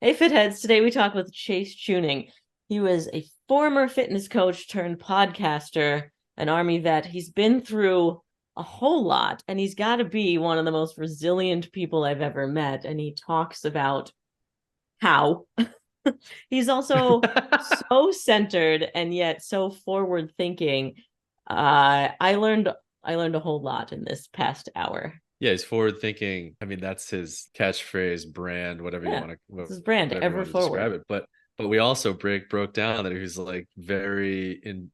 Hey, Fitheads. Today we talk with Chase Chewning. He was a former fitness coach turned podcaster, an Army vet. He's been through a whole lot, and he's got to be one of the most resilient people I've ever met. And he talks about how he's also so centered and yet so forward thinking. I learned a whole lot in this past hour. Yeah, he's forward thinking. I mean, that's his catchphrase, brand, whatever you Yeah, want this to is brand whatever you ever want to forward. describe it. But we also broke down that he was like very in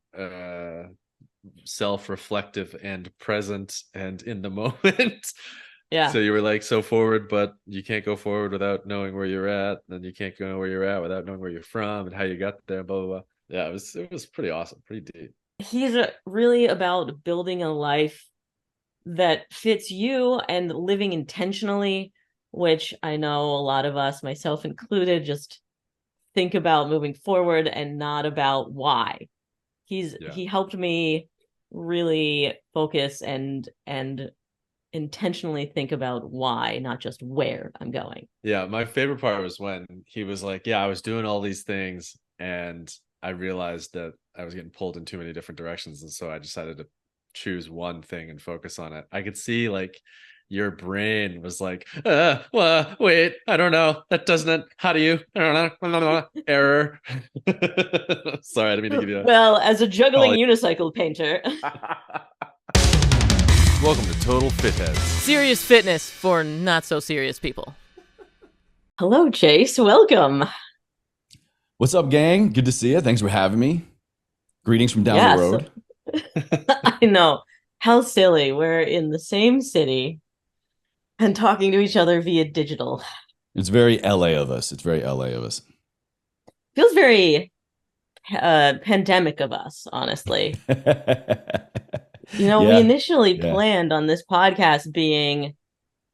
self-reflective and present and in the moment. So Yeah. you were like so forward, but you can't go forward without knowing where you're at, and you can't go where you're at without knowing where you're from and how you got there, blah blah blah. Yeah, it was pretty awesome, pretty deep. He's really about building a life that fits you and living intentionally, which I know a lot of us, myself included, just think about moving forward and not about why. Yeah. He helped me really focus and intentionally think about why, not just where I'm going. Yeah, my favorite part was when he was like, "Yeah, I was doing all these things, and I realized that I was getting pulled in too many different directions, and so I decided to choose one thing and focus on it." I could see like your brain was like, well, wait, I don't know. That doesn't. How do you? I don't know. Error." Sorry, I didn't mean to give you a Well, as a juggling call. unicycle painter. Welcome to Total Fitheads. Serious fitness for not so serious people. Hello, Chase. Welcome. What's up, gang? Good to see you. Thanks for having me. Greetings from down the Yes, road. I know. How silly. We're in the same city and talking to each other via digital. It's very LA of us. It's very LA of us. Feels very pandemic of us, honestly. We Yeah, initially yeah. planned on this podcast being,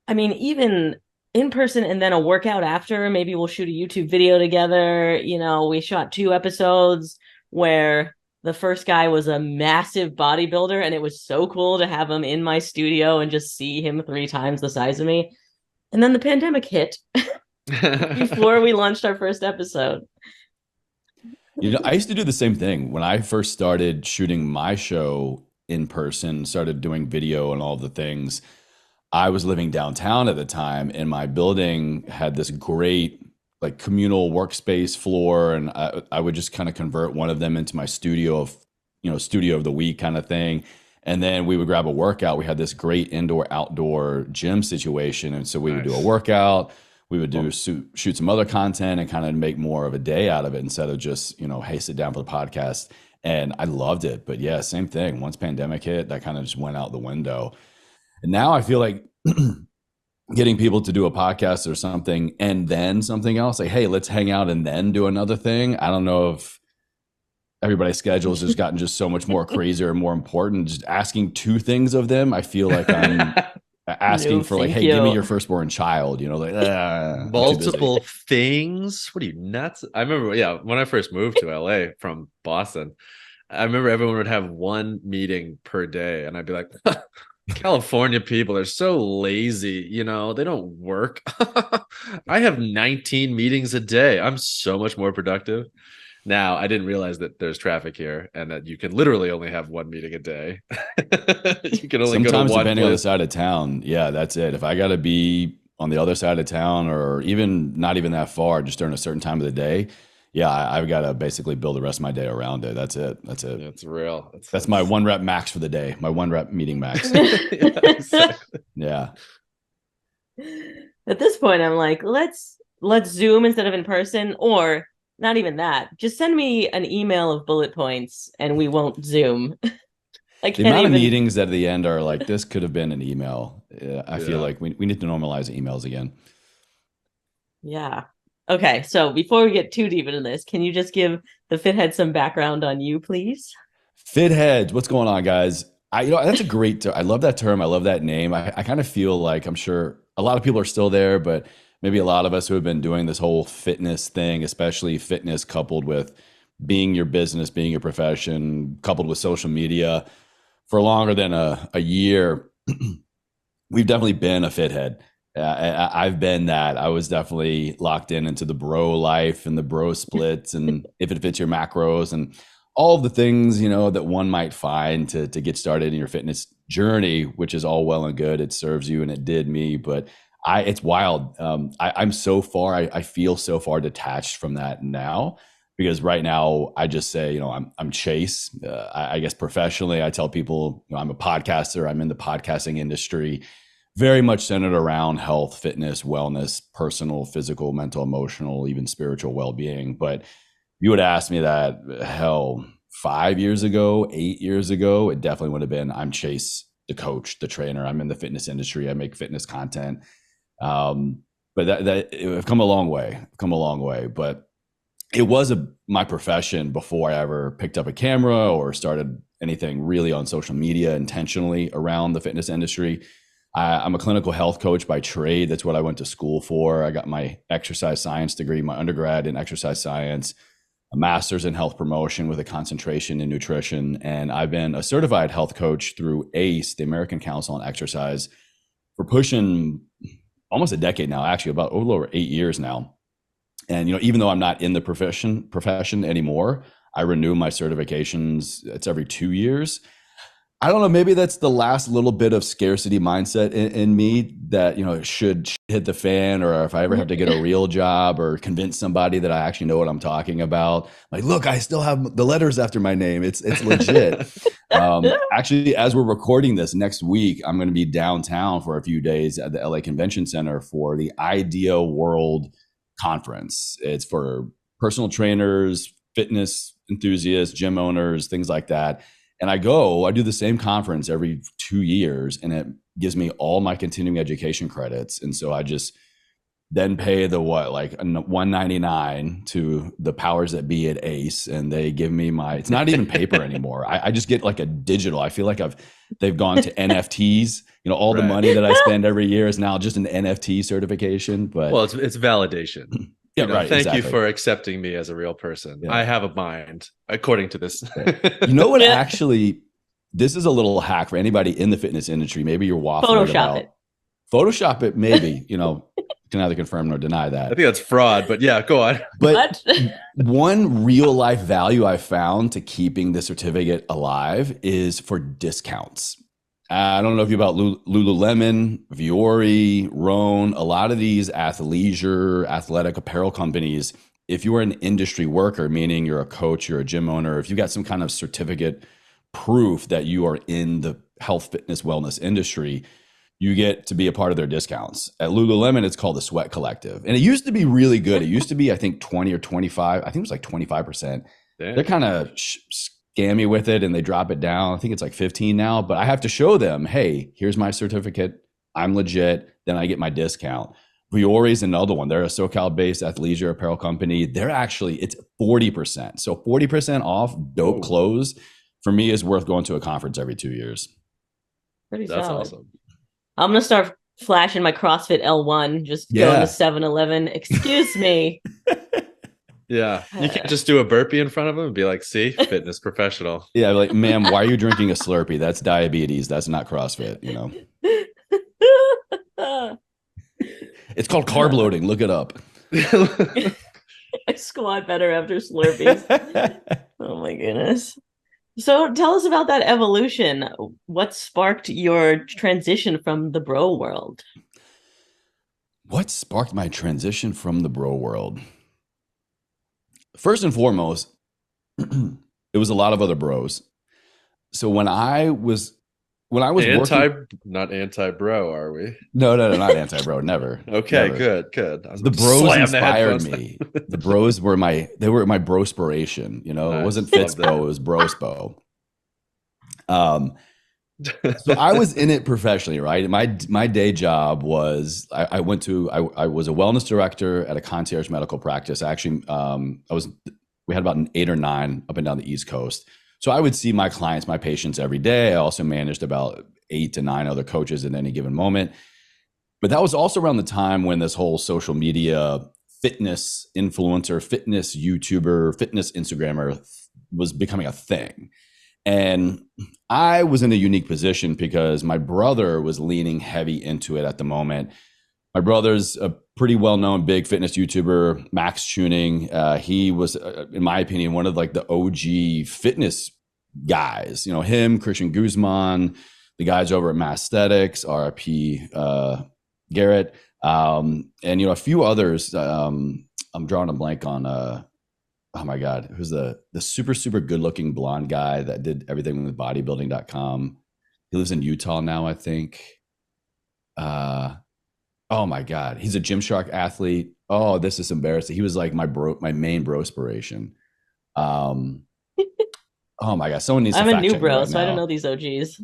I mean, even in person and then a workout after. Maybe we'll shoot a YouTube video together. We shot 2 episodes where the first guy was a massive bodybuilder, and it was so cool to have him in my studio and just see him 3 times the size of me. And then the pandemic hit before we launched our first episode. I used to do the same thing when I first started shooting my show in person, started doing video and all the things. I was living downtown at the time, and my building had this great like communal workspace floor, and I would just kind of convert one of them into my studio of the week kind of thing. And then we would grab a workout. We had this great indoor outdoor gym situation, and so we would do a Nice. workout. We would shoot some other content and kind of make more of a day out of it instead of just hey, sit down for the podcast. And I loved it. But yeah, same thing. Once pandemic hit, that kind of just went out the window. And now I feel like getting people to do a podcast or something and then something else, like, hey, let's hang out and then do another thing. I don't know if everybody's schedules has gotten just so much more crazy or more important. Just asking two things of them, I feel like I'm No, asking for like, thank hey, give me you. your firstborn child, like, I'm too busy. Multiple things. What are you nuts? I remember, yeah, when I first moved to LA from Boston, I remember everyone would have one meeting per day, and I'd be like, California people are so lazy, they don't work. I have 19 meetings a day. I'm so much more productive. Now, I didn't realize that there's traffic here and that you can literally only have one meeting a day. You can only go to Sometimes, one depending on the place. side of town, yeah, that's it. If I got to be on the other side of town or even not even that far, just during a certain time of the day, yeah, I've got to basically build the rest of my day around it. That's it. That's it. Yeah, it's real. That's my one rep max for the day, my one rep meeting max. Yeah, exactly. Yeah. At this point, I'm like, let's Zoom instead of in person, or not even that. Just send me an email of bullet points and we won't Zoom. I The can't amount of even. meetings at the end are like, this could have been an email. I feel Yeah. like we need to normalize emails again. Yeah. Okay, so before we get too deep into this, can you just give the Fithead some background on you, please? Fit heads, what's going on, guys? That's a great term. I love that term. I love that name. I kind of feel like I'm sure a lot of people are still there, but maybe a lot of us who have been doing this whole fitness thing, especially fitness coupled with being your business, being your profession, coupled with social media for longer than a year, we've definitely been a fit head. I've been that. I was definitely locked into the bro life and the bro splits and if it fits your macros and all of the things, that one might find to get started in your fitness journey, which is all well and good. It serves you and it did me, but it's wild. I'm so far, I feel so far detached from that now, because right now I just say, I'm Chase. I guess professionally, I tell people, I'm a podcaster. I'm in the podcasting industry, very much centered around health, fitness, wellness, personal, physical, mental, emotional, even spiritual well-being. But you would ask me that, hell, 5 years ago, 8 years ago, it definitely would have been, I'm Chase, the coach, the trainer. I'm in the fitness industry. I make fitness content. But that I've come a long way. But it was my profession before I ever picked up a camera or started anything really on social media intentionally around the fitness industry. I'm a clinical health coach by trade. That's what I went to school for. I got my exercise science degree, my undergrad in exercise science, a master's in health promotion with a concentration in nutrition. And I've been a certified health coach through ACE, the American Council on Exercise, for pushing almost a decade now, actually about a little over 8 years now. And, even though I'm not in the profession anymore, I renew my certifications. It's every 2 years. I don't know, maybe that's the last little bit of scarcity mindset in me that, it should hit the fan, or if I ever have to get a real job or convince somebody that I actually know what I'm talking about. Like, look, I still have the letters after my name. It's legit. Actually, as we're recording this next week, I'm going to be downtown for a few days at the LA Convention Center for the Idea World Conference. It's for personal trainers, fitness enthusiasts, gym owners, things like that. And I do the same conference every 2 years, and it gives me all my continuing education credits. And so I just then pay the $199 to the powers that be at ACE, and they give me it's not even paper anymore. I just get like a digital. I feel like they've gone to NFTs. All the money that I spend every year is now just an NFT certification. But it's validation. Yeah, right. Thank exactly. you for accepting me as a real person. Yeah. I have a mind, according to this. You know what? Actually, this is a little hack for anybody in the fitness industry. Maybe you're waffling Photoshop it. Maybe can neither confirm nor deny that. I think that's fraud, but yeah, go on. But one real life value I found to keeping the certificate alive is for discounts. I don't know if you about Lululemon, Viore, Rhone, a lot of these athleisure, athletic apparel companies. If you are an industry worker, meaning you're a coach, you're a gym owner, if you got some kind of certificate proof that you are in the health, fitness, wellness industry, you get to be a part of their discounts. At Lululemon, it's called the Sweat Collective. And it used to be really good. It used to be, I think, 20 or 25. I think it was like 25%. Damn. They're kind of scammy with it, and they drop it down. I think it's like 15 now, but I have to show them, hey, here's my certificate. I'm legit. Then I get my discount. Viore is another one. They're a SoCal-based athleisure apparel company. It's 40%. So 40% off dope clothes for me is worth going to a conference every 2 years. Pretty That's solid. Awesome. I'm going to start flashing my CrossFit L1, just going to 7-Eleven. Excuse me. Yeah. You can't just do a burpee in front of them and be like, see, fitness professional. Yeah. Like, ma'am, why are you drinking a Slurpee? That's diabetes. That's not CrossFit, It's called carb loading. Look it up. I squat better after Slurpees. Oh my goodness. So tell us about that evolution. What sparked your transition from the bro world? What sparked my transition from the bro world? First and foremost, it was a lot of other bros. So when I was not anti-bro, are we? No, not anti-bro, never. Okay, never. Good. The bros inspired me. The bros were my brospiration, Nice. It wasn't Fitzbo, it was Brospo. So I was in it professionally, right? My day job was I was a wellness director at a concierge medical practice. Actually, we had about 8 or 9 up and down the East Coast. So I would see my clients, my patients every day. I also managed about 8 to 9 other coaches at any given moment. But that was also around the time when this whole social media fitness influencer, fitness YouTuber, fitness Instagrammer was becoming a thing. And I was in a unique position because my brother was leaning heavy into it at the moment. My brother's a pretty well-known big fitness YouTuber, Max Chewning. He was, in my opinion, one of like the OG fitness guys. You know, him, Christian Guzman, the guys over at Mass Aesthetics, RIP Garrett, and you know a few others. I'm drawing a blank on. Oh my God, who's the super good-looking blonde guy that did everything with bodybuilding.com? He lives in Utah now, I think. Oh my God, he's a Gymshark athlete. Oh, this is embarrassing. He was like my main brospiration. Oh my God, someone needs to I'm a fact new check me bro, right so I don't now. know these OGs.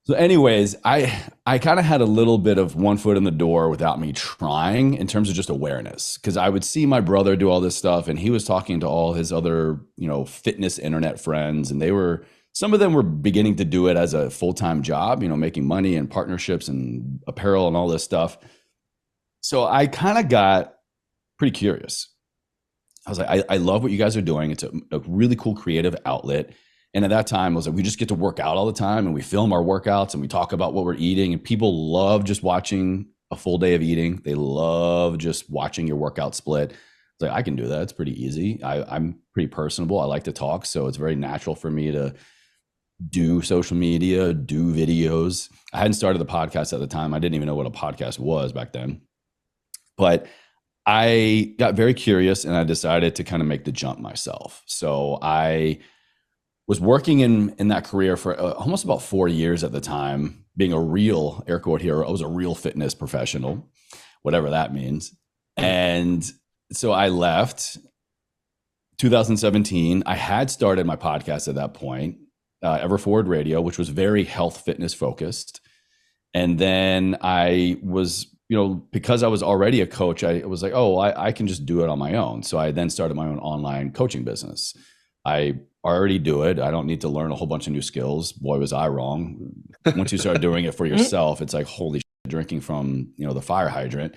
So, anyways, I kind of had a little bit of one foot in the door without me trying in terms of just awareness, because I would see my brother do all this stuff, and he was talking to all his other, you know, fitness internet friends, and some of them were beginning to do it as a full-time job, you know, making money and partnerships and apparel and all this stuff. So I kind of got pretty curious. I was like, I love what you guys are doing. It's a really cool creative outlet. And at that time, I was like, we just get to work out all the time and we film our workouts and we talk about what we're eating. And people love just watching a full day of eating. They love just watching your workout split. It's like, I can do that. It's pretty easy. I'm pretty personable. I like to talk. So it's very natural for me to do social media, do videos. I hadn't started the podcast at the time. I didn't even know what a podcast was back then. But I got very curious and I decided to kind of make the jump myself. So I was working in that career for almost about 4 years at the time, being a real, air quote here, I was a real fitness professional, whatever that means. And so I left 2017. I had started my podcast at that point, Ever Forward Radio, which was very health fitness focused. And then I was, you know, because I was already a coach, I was like, oh, I can just do it on my own. So I then started my own online coaching business. I already do it. I don't need to learn a whole bunch of new skills. Boy, was I wrong. Once you start doing it for yourself, it's like, holy shit, drinking from, you know, the fire hydrant.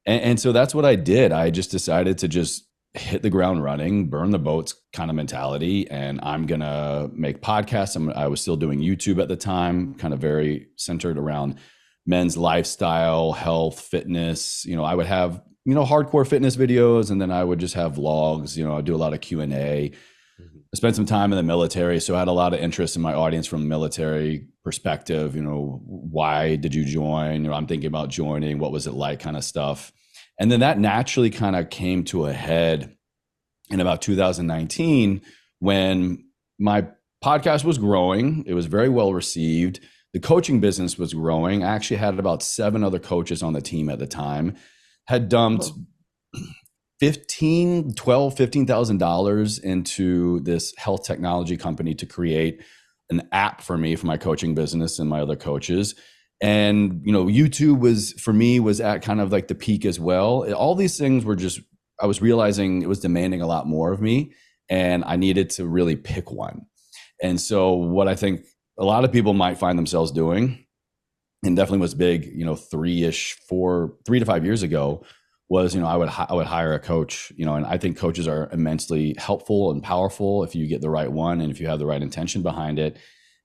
And so that's what I did. I just decided to just hit the ground running, burn the boats kind of mentality. And I'm going to make podcasts. I was still doing YouTube at the time, kind of very centered around men's lifestyle, health, fitness. You know, I would have, you know, hardcore fitness videos, and then I would just have vlogs. You know, I'd do a lot of Q&A. I spent some time in the military, so I had a lot of interest in my audience from a military perspective. You know, why did you join? You know, I'm thinking about joining. What was it like, kind of stuff. And then that naturally kind of came to a head in about 2019 when my podcast was growing. It was very well received. The coaching business was growing. I actually had about 7 other coaches on the team at the time, had dumped $15,000 into this health technology company to create an app for me for my coaching business and my other coaches. And, you know, YouTube was at kind of like the peak as well. All these things were just, I was realizing it was demanding a lot more of me and I needed to really pick one. And so what I think a lot of people might find themselves doing, and definitely was big, you know, 3 to 5 years ago, was, you know, I would hire a coach, you know, and I think coaches are immensely helpful and powerful if you get the right one and if you have the right intention behind it.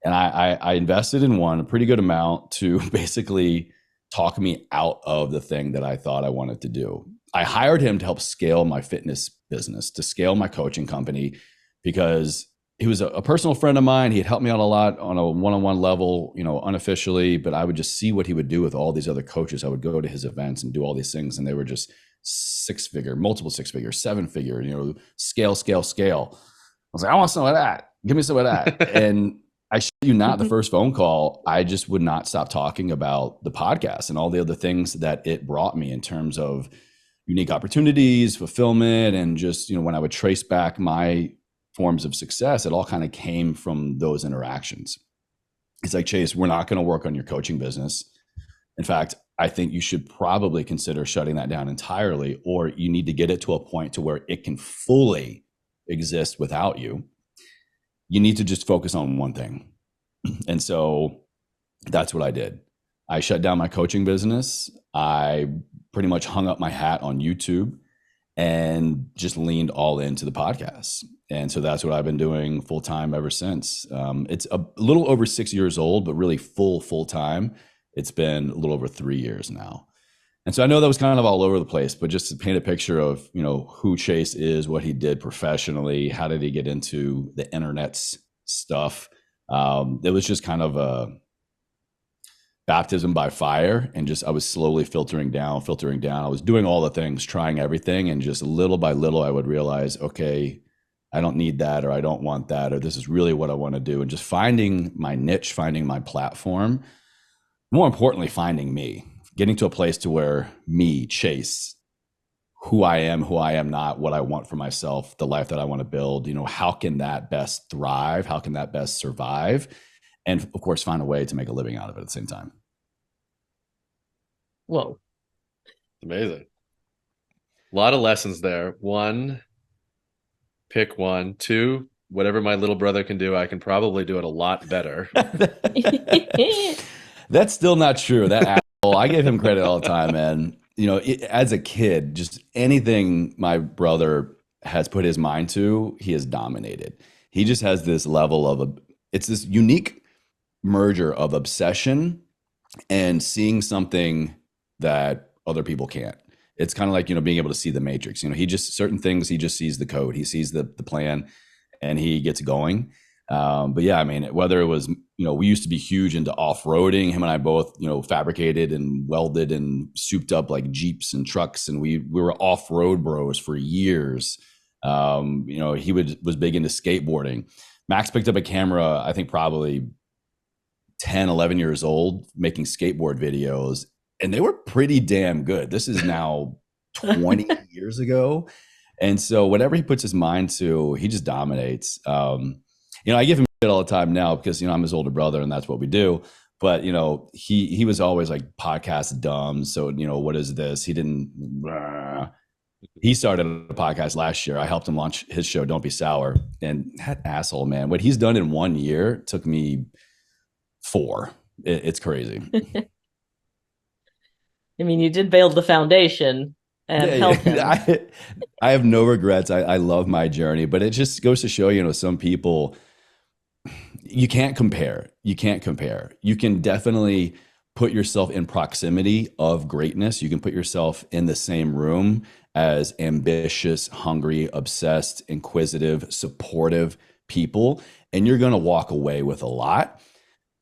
And I invested in one, a pretty good amount, to basically talk me out of the thing that I thought I wanted to do. I hired him to help scale my fitness business, to scale my coaching company, because he was a personal friend of mine. He had helped me out a lot on a one-on-one level, you know, unofficially, but I would just see what he would do with all these other coaches. I would go to his events and do all these things, and they were just 6-figure, multiple 6-figure, 7-figure, you know, scale. I was like, I want some of that. Give me some of that. And I shit you not, the first phone call, I just would not stop talking about the podcast and all the other things that it brought me in terms of unique opportunities, fulfillment, and just, you know, when I would trace back my forms of success, it all kind of came from those interactions. It's like, Chase, we're not going to work on your coaching business. In fact, I think you should probably consider shutting that down entirely, or you need to get it to a point to where it can fully exist without you. You need to just focus on one thing. And so that's what I did. I shut down my coaching business. I pretty much hung up my hat on YouTube and just leaned all into the podcast. And so that's what I've been doing full time ever since. It's a little over 6 years old, but really full time, it's been a little over 3 years now. And so I know that was kind of all over the place, but just to paint a picture of, who Chase is, what he did professionally, how did he get into the internet's stuff. It was just kind of a baptism by fire, and just I was slowly filtering down. I was doing all the things, trying everything, and just little by little I would realize, okay, I don't need that, or I don't want that, or this is really what I want to do. And just finding my niche, finding my platform, more importantly, finding me, getting to a place to where me, Chase, who I am not, what I want for myself, the life that I want to build, how can that best thrive? How can that best survive? And of course, find a way to make a living out of it at the same time. Whoa. Amazing. A lot of lessons there. One, pick one. Two, whatever my little brother can do, I can probably do it a lot better. That's still not true. That asshole, I give him credit all the time, man. As a kid, just anything my brother has put his mind to, he has dominated. He just has this level of, it's this unique merger of obsession and seeing something that other people can't. It's kind of like, being able to see the matrix. He just, certain things, he just sees the code, he sees the plan, and he gets going. But yeah, I mean, whether it was, we used to be huge into off-roading. Him and I both, fabricated and welded and souped up like Jeeps and trucks. And we were off-road bros for years. He was big into skateboarding. Max picked up a camera, I think probably 10, 11 years old, making skateboard videos. And they were pretty damn good. This is now 20 years ago. And so whatever he puts his mind to, he just dominates. I give him shit all the time now because, I'm his older brother and that's what we do. But, he was always like podcast dumb. So, what is this? He didn't, he started a podcast last year. I helped him launch his show, Don't Be Sour. And that asshole, man, what he's done in 1 year took me 4. It's crazy. I mean, you did build the foundation and help him. I have no regrets. I love my journey, but it just goes to show, some people, you can't compare. You can definitely put yourself in proximity of greatness. You can put yourself in the same room as ambitious, hungry, obsessed, inquisitive, supportive people, and you're going to walk away with a lot.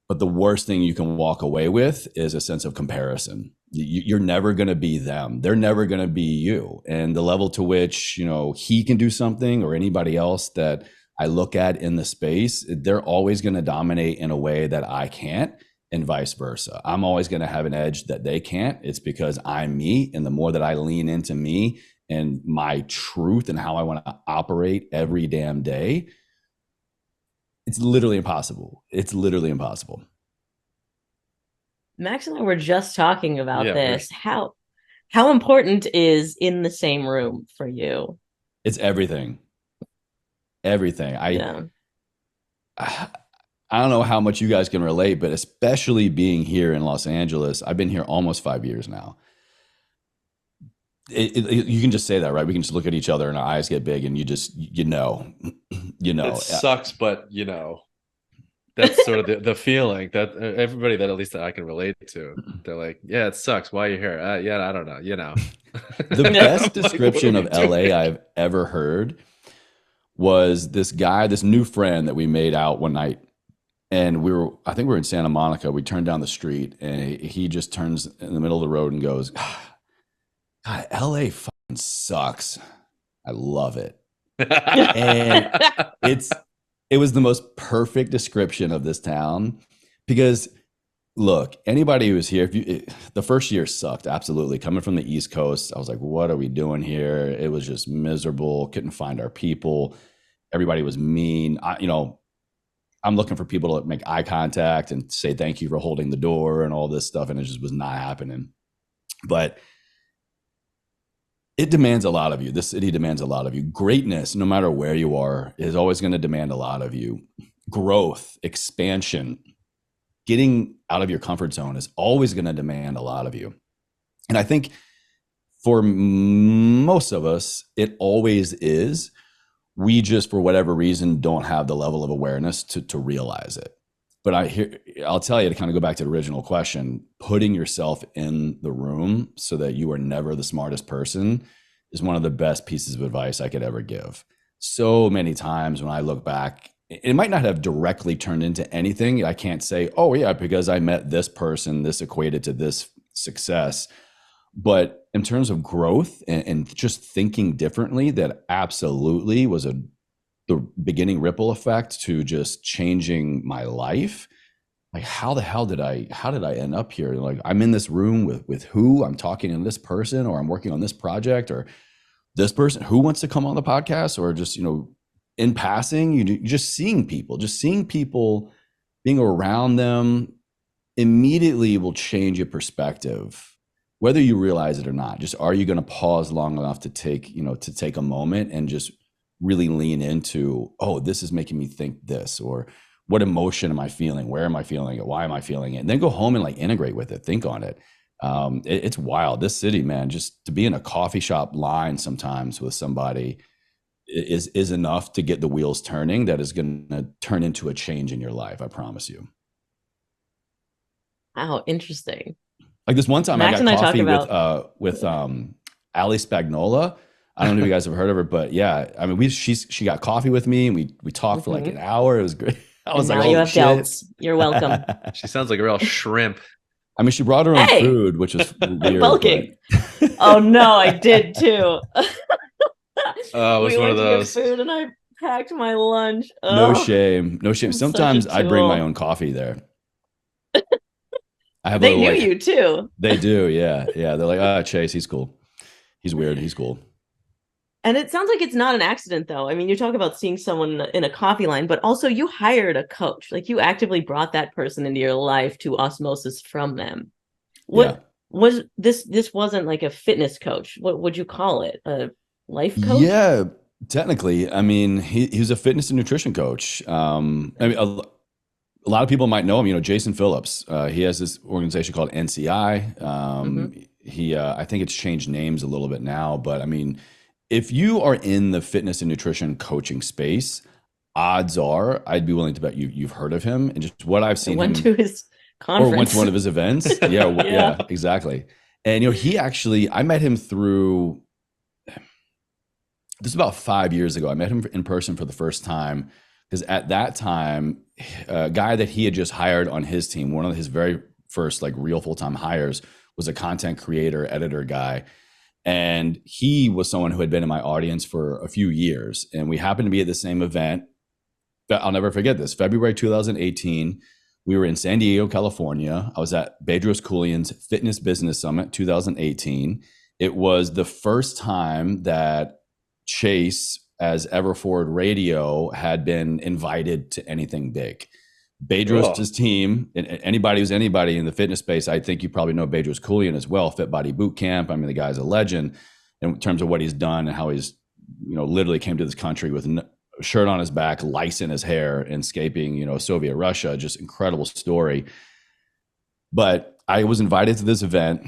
But the worst thing you can walk away with is a sense of comparison. You're never going to be them. They're never going to be you. And the level to which, he can do something, or anybody else that I look at in the space, they're always going to dominate in a way that I can't, and vice versa. I'm always going to have an edge that they can't. It's because I'm me. And the more that I lean into me and my truth and how I want to operate every damn day, it's literally impossible. Max and I were just talking about this. How important is in the same room for you? It's everything. I don't know how much you guys can relate, but especially being here in Los Angeles, I've been here almost 5 years now. You can just say that, right? We can just look at each other and our eyes get big, and you just, It sucks, but that's sort of the feeling that everybody that at least that I can relate to, they're like, yeah, it sucks. Why are you here? I don't know. The best description of LA I've ever heard was this guy, this new friend that we made out one night. And I think we were in Santa Monica. We turned down the street, and he just turns in the middle of the road and goes, God, LA fucking sucks. I love it. And it was the most perfect description of this town, because look, anybody who was here, the first year sucked. Absolutely. Coming from the East Coast, I was like, what are we doing here? It was just miserable. Couldn't find our people. Everybody was mean. I'm looking for people to make eye contact and say thank you for holding the door and all this stuff, and it just was not happening. But it demands a lot of you. This city demands a lot of you. Greatness, no matter where you are, is always going to demand a lot of you. Growth, expansion, getting out of your comfort zone is always going to demand a lot of you. And I think for most of us, it always is. We just, for whatever reason, don't have the level of awareness to realize it. but I'll tell you, to kind of go back to the original question, putting yourself in the room so that you are never the smartest person is one of the best pieces of advice I could ever give. So many times when I look back, it might not have directly turned into anything. I can't say, oh yeah, because I met this person, this equated to this success. But in terms of growth and just thinking differently, that absolutely was the beginning ripple effect to just changing my life. Like, how did I end up here? Like, I'm in this room with who? I'm talking to this person, or I'm working on this project, or this person who wants to come on the podcast, or just, in passing, you just seeing people, being around them immediately will change your perspective, whether you realize it or not. Just, are you going to pause long enough to take a moment and just really lean into, oh, this is making me think this, or what emotion am I feeling? Where am I feeling it? Why am I feeling it? And then go home and like integrate with it, think on it. It's wild. This city, man, just to be in a coffee shop line sometimes with somebody is enough to get the wheels turning. That is going to turn into a change in your life. I promise you. Wow, interesting. Like this one time Max I got and I coffee talk about with Ali Spagnola. I don't know if you guys have heard of her, but yeah, I mean, she got coffee with me and we talked for like an hour. It was great. I was and like, now you oh have shit. delts. You're welcome. She sounds like a real shrimp. I mean, she brought her own Hey! food, which was weird. Bulking. Oh no, I did too. It was We one of went to get those. food and I packed my lunch. No Oh, shame. I'm Sometimes such a I bring my tool. own coffee there. I have a They little knew like, you too. they do. Yeah. Yeah. They're like, Chase, he's cool. He's weird. He's cool. And it sounds like it's not an accident, though. I mean, you talk about seeing someone in a coffee line, but also you hired a coach. Like you actively brought that person into your life to osmosis from them. What Yeah. was this? This wasn't like a fitness coach. What would you call it? A life coach? Yeah. Technically, I mean, he's a fitness and nutrition coach. I mean, a lot of people might know him. Jason Phillips. He has this organization called NCI. I think it's changed names a little bit now, but I mean, if you are in the fitness and nutrition coaching space, odds are I'd be willing to bet you've heard of him, and just what I've I seen went him, to his conference. or went to one of his events. Yeah, Yeah. yeah, exactly. And I met him through. This is about 5 years ago. I met him in person for the first time because at that time, a guy that he had just hired on his team, one of his very first like real full-time hires, was a content creator, editor guy. And he was someone who had been in my audience for a few years. And we happened to be at the same event. I'll never forget this. February 2018, we were in San Diego, California. I was at Bedros Keuilian's Fitness Business Summit 2018. It was the first time that Chase, as Everforward Radio, had been invited to anything big. Bedros' team, and anybody who's anybody in the fitness space, I think you probably know Bedros Keuilian as well, Fit Body Boot Camp. I mean, the guy's a legend in terms of what he's done and how he's, literally came to this country with a shirt on his back, lice in his hair, and escaping, Soviet Russia. Just incredible story. But I was invited to this event.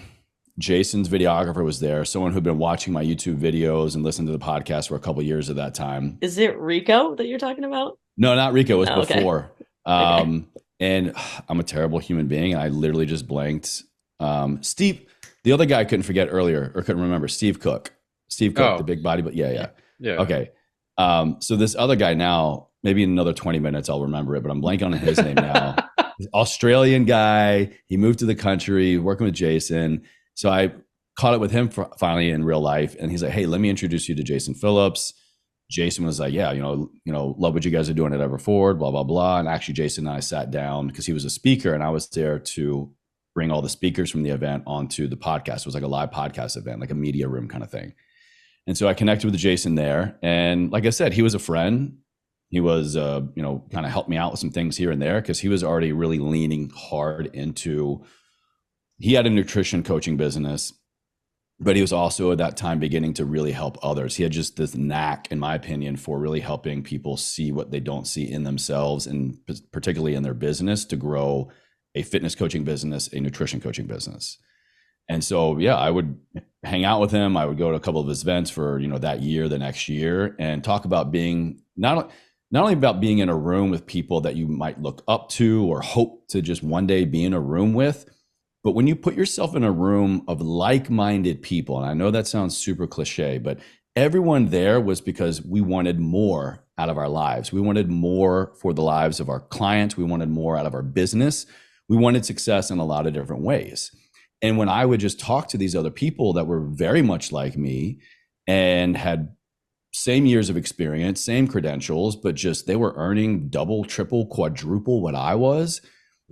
Jason's videographer was there, someone who'd been watching my YouTube videos and listened to the podcast for a couple of years at that time. Is it Rico that you're talking about? No, not Rico. It was Oh, okay. before. Okay. And I'm a terrible human being, and I literally just blanked. Steve, the other guy I couldn't forget earlier, or couldn't remember, Steve Cook. Steve Cook, the big body, but yeah. Okay. So this other guy now, maybe in another 20 minutes, I'll remember it, but I'm blanking on his name now. Australian guy. He moved to the country, working with Jason. So I caught up with him finally in real life, and he's like, "Hey, let me introduce you to Jason Phillips." Jason was like, "Yeah, love what you guys are doing at Everforward, blah blah blah." And actually, Jason and I sat down because he was a speaker, and I was there to bring all the speakers from the event onto the podcast. It was like a live podcast event, like a media room kind of thing. And so I connected with Jason there, and like I said, he was a friend. He was, kind of helped me out with some things here and there because he was already really leaning hard into. He had a nutrition coaching business, but he was also at that time beginning to really help others. He had just this knack, in my opinion, for really helping people see what they don't see in themselves, and particularly in their business, to grow a fitness coaching business, a nutrition coaching business. And so, yeah, I would hang out with him. I would go to a couple of his events for, that year, the next year, and talk about being not only about being in a room with people that you might look up to or hope to just one day be in a room with, but when you put yourself in a room of like-minded people, and I know that sounds super cliche, but everyone there was because we wanted more out of our lives. We wanted more for the lives of our clients. We wanted more out of our business. We wanted success in a lot of different ways. And when I would just talk to these other people that were very much like me and had same years of experience, same credentials, but just they were earning double, triple, quadruple what I was.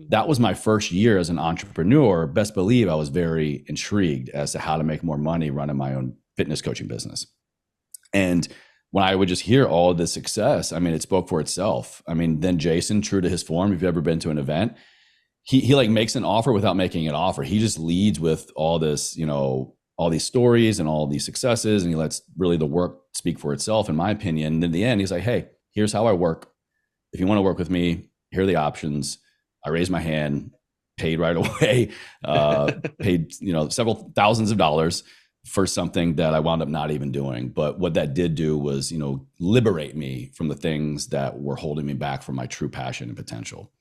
That was my first year as an entrepreneur. Best believe I was very intrigued as to how to make more money running my own fitness coaching business. And when I would just hear all of this success, I mean, it spoke for itself. I mean, then Jason, true to his form, if you've ever been to an event, he like makes an offer without making an offer. He just leads with all this, you know, all these stories and all these successes, and he lets really the work speak for itself, in my opinion. And in the end, he's like, hey, here's how I work. If you want to work with me, here are the options. I raised my hand, paid right away, paid, you know, several thousands of dollars for something that I wound up not even doing. But what that did do was, you know, liberate me from the things that were holding me back from my true passion and potential.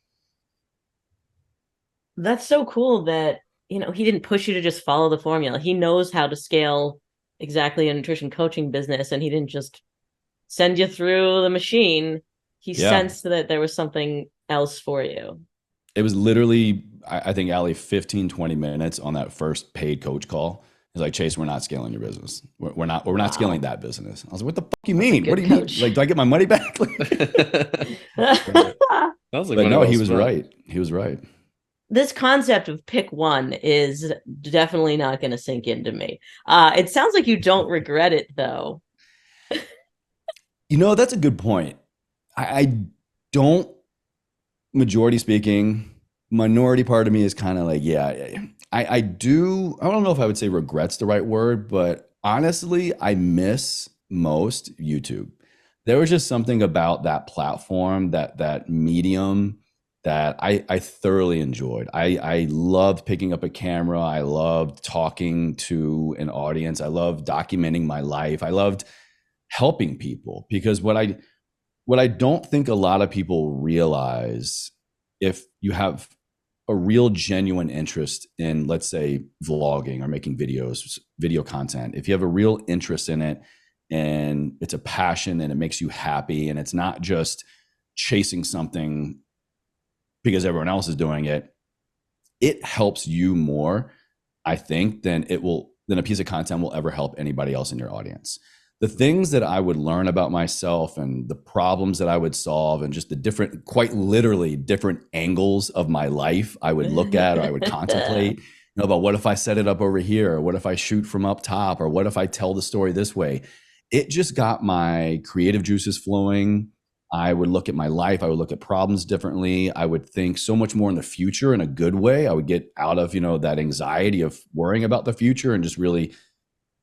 That's so cool that, you know, he didn't push you to just follow the formula. He knows how to scale exactly a nutrition coaching business, and he didn't just send you through the machine. He sensed that there was something else for you. It was literally, I think, Ali, 15, 20 minutes on that first paid coach call. He's like, Chase, we're not scaling your business. We're not scaling that business. I was like, what the fuck you mean? What do you mean? Like, do I get my money back? Sounds like but no, he was right. He was right. This concept of pick one is definitely not going to sink into me. It sounds like you don't regret it, though. You know, that's a good point. I don't, majority speaking. Minority part of me is kind of like, yeah, I do. I don't know if I would say regret's the right word, but honestly, I miss most YouTube. There was just something about that platform, that medium, that I thoroughly enjoyed. I loved picking up a camera. I loved talking to an audience. I loved documenting my life. I loved helping people, because what I don't think a lot of people realize, if you have a real genuine interest in, let's say, vlogging or making videos, video content, if you have a real interest in it and it's a passion and it makes you happy and it's not just chasing something because everyone else is doing it, it helps you more, I think, than a piece of content will ever help anybody else in your audience. The things that I would learn about myself and the problems that I would solve and just the different, quite literally different angles of my life I would look at, or I would contemplate, you know, about what if I set it up over here, or what if I shoot from up top, or what if I tell the story this way. It just got my creative juices flowing. I would look at my life. I would look at problems differently. I would think so much more in the future in a good way. I would get out of, you know, that anxiety of worrying about the future and just really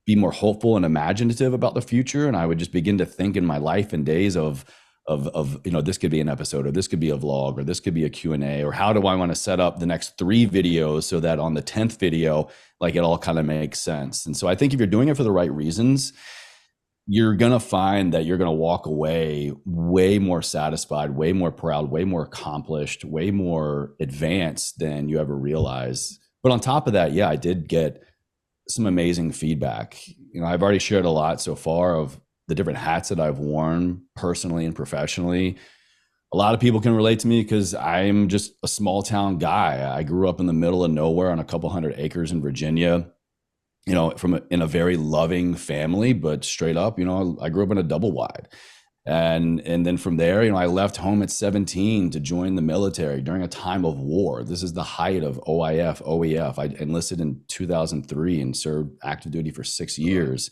be more hopeful and imaginative about the future. And I would just begin to think in my life and days of, you know, this could be an episode, or this could be a vlog, or this could be a Q&A, or how do I want to set up the next 3 videos so that on the 10th video, like, it all kind of makes sense. And so I think if you're doing it for the right reasons, you're going to find that you're going to walk away way more satisfied, way more proud, way more accomplished, way more advanced than you ever realize. But on top of that, yeah, I did get some amazing feedback. You know, I've already shared a lot so far of the different hats that I've worn personally and professionally. A lot of people can relate to me because I'm just a small town guy. I grew up in the middle of nowhere on a couple 100 acres in Virginia, you know, in a very loving family, but straight up, you know, I grew up in a double wide. And then from there, you know, I left home at 17 to join the military during a time of war. This is the height of OIF, OEF. I enlisted in 2003 and served active duty for 6 years.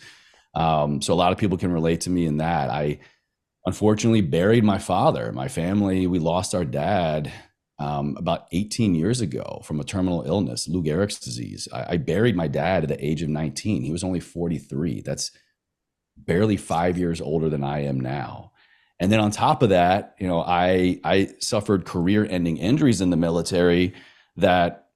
So a lot of people can relate to me in that. I unfortunately buried my father. My family, we lost our dad about 18 years ago from a terminal illness, Lou Gehrig's disease. I buried my dad at the age of 19. He was only 43. That's barely 5 years older than I am now. And then on top of that, you know, I suffered career-ending injuries in the military that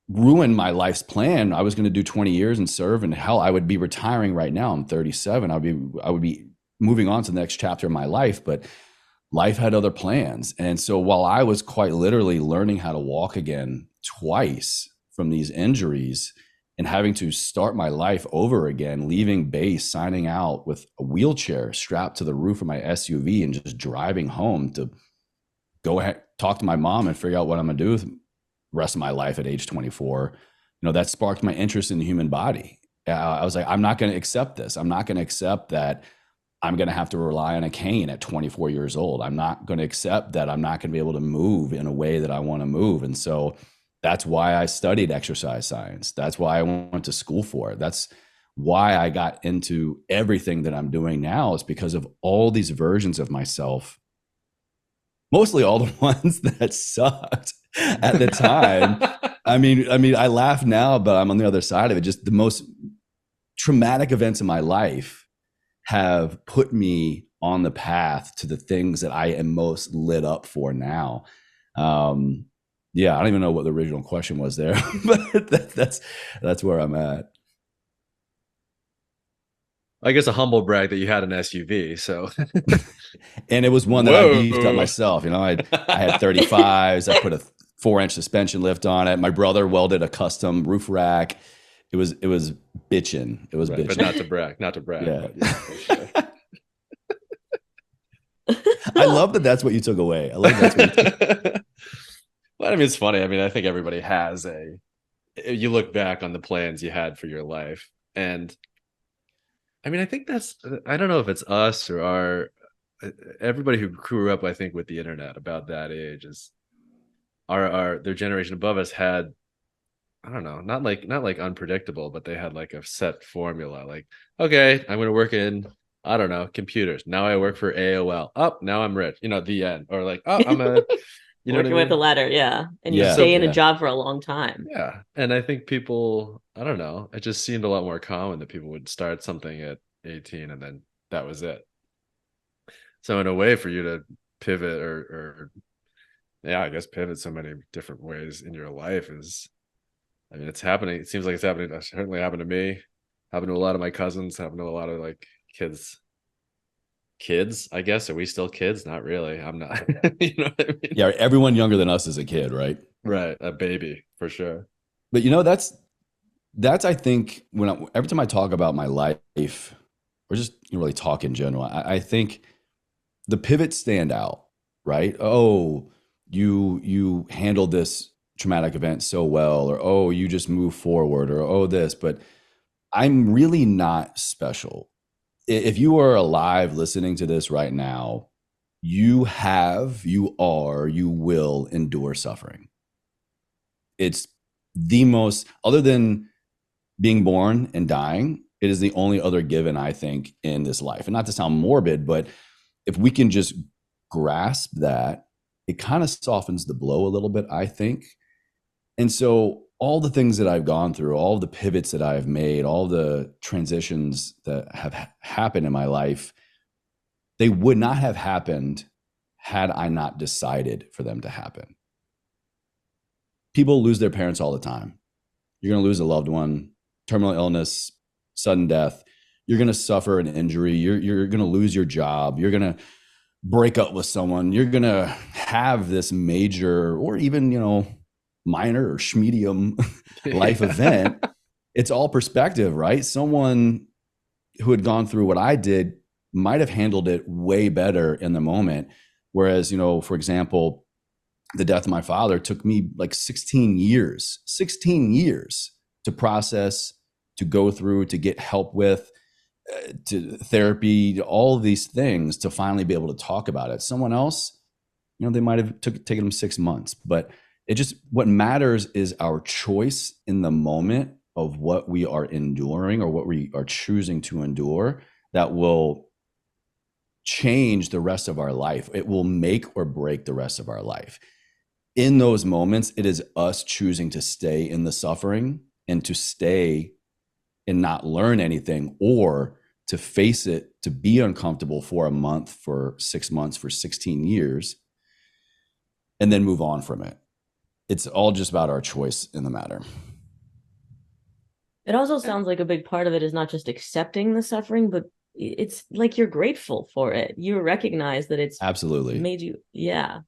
ruined my life's plan. I was going to do 20 years and serve, and hell, I would be retiring right now. I'm 37. I would be moving on to the next chapter of my life. But life had other plans. And so while I was quite literally learning how to walk again twice from these injuries and having to start my life over again, leaving base, signing out with a wheelchair strapped to the roof of my SUV and just driving home to go ahead, talk to my mom and figure out what I'm going to do with the rest of my life at age 24, that sparked my interest in the human body. I was like, I'm not going to accept this. I'm not going to accept that I'm going to have to rely on a cane at 24 years old. I'm not going to accept that I'm not going to be able to move in a way that I want to move. And so that's why I studied exercise science. That's why I went to school for it. That's why I got into everything that I'm doing now, is because of all these versions of myself, mostly all the ones that sucked at the time. I mean, I laugh now, but I'm on the other side of it. Just the most traumatic events in my life have put me on the path to the things that I am most lit up for now. Yeah, I don't even know what the original question was there, but that's where I'm at. I guess a humble brag that you had an SUV. So, and it was one that I beefed up myself. I had 35s. I put a 4-inch suspension lift on it. My brother welded a custom roof rack. It was bitching. It was bitching. But not to brag. Yeah. Sure. I love that. That's what you took away. I love that's what you took. Well, I mean, it's funny. I mean, I think everybody has you look back on the plans you had for your life, and I mean, I think I don't know if it's us or everybody who grew up, I think, with the internet about that age is their generation above us had, I don't know, not like unpredictable, but they had like a set formula. Like, okay, I'm going to work in, I don't know, computers. Now I work for AOL. Oh, now I'm rich. The end. Or like, oh, I'm a, working with a letter, yeah, and you stay in a job for a long time. Yeah, and I think people, I don't know, it just seemed a lot more common that people would start something at 18 and then that was it. So in a way, for you to pivot or yeah, I guess pivot so many different ways in your life is, I mean, it's happening. It seems like it's happening. It certainly happened to me. Happened to a lot of my cousins. Happened to a lot of like kids. I guess. Are we still kids? Not really. I'm not. You know what I mean? Yeah, everyone younger than us is a kid, right? Right, a baby for sure. But that's I think every time I talk about my life, or just really talk in general, I think the pivots stand out, right? Oh, you handled this traumatic event so well, or oh, you just move forward, or oh, this. But I'm really not special. If you are alive listening to this right now, you will endure suffering. It's the most, other than being born and dying, it is the only other given, I think, in this life. And not to sound morbid, but if we can just grasp that, it kind of softens the blow a little bit, I think. And so all the things that I've gone through, all the pivots that I've made, all the transitions that have happened in my life, they would not have happened had I not decided for them to happen. People lose their parents all the time. You're going to lose a loved one, terminal illness, sudden death. You're going to suffer an injury. You're going to lose your job. You're going to break up with someone. You're going to have this major or even, minor or medium life event. It's all perspective, right? Someone who had gone through what I did might have handled it way better in the moment. Whereas, for example, the death of my father took me like 16 years to process, to go through, to get help with, to therapy, to all of these things to finally be able to talk about it. Someone else, they might have taken them 6 months, but what matters is our choice in the moment of what we are enduring or what we are choosing to endure that will change the rest of our life. It will make or break the rest of our life. In those moments, it is us choosing to stay in the suffering and to stay and not learn anything, or to face it, to be uncomfortable for a month, for 6 months, for 16 years, and then move on from it. It's all just about our choice in the matter. It also sounds like a big part of it is not just accepting the suffering, but it's like you're grateful for it. You recognize that it's Absolutely. made you, yeah.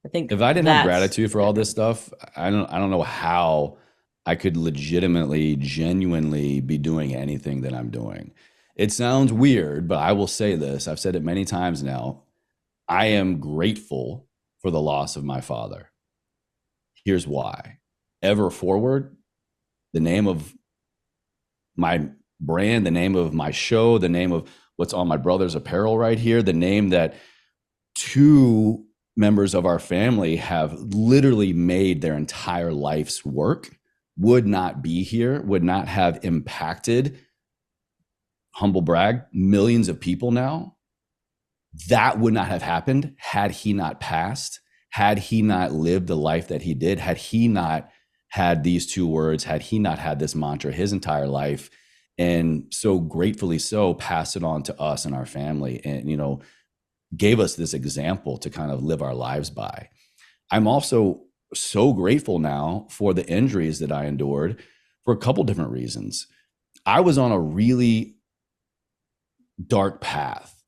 I think If I didn't have that's gratitude the for all this difference. stuff, I don't know how I could legitimately, genuinely be doing anything that I'm doing. It sounds weird, but I will say this. I've said it many times now. I am grateful for the loss of my father. Here's why. Ever Forward, the name of my brand, the name of my show, the name of what's on my brother's apparel right here, the name that two members of our family have literally made their entire life's work, would not be here, would not have impacted, humble brag, millions of people now. That would not have happened had he not passed, had he not lived the life that he did, had he not had these two words, had he not had this mantra his entire life, and so gratefully so passed it on to us and our family, and gave us this example to kind of live our lives by. I'm also so grateful now for the injuries that I endured for a couple different reasons. I was on a really dark path.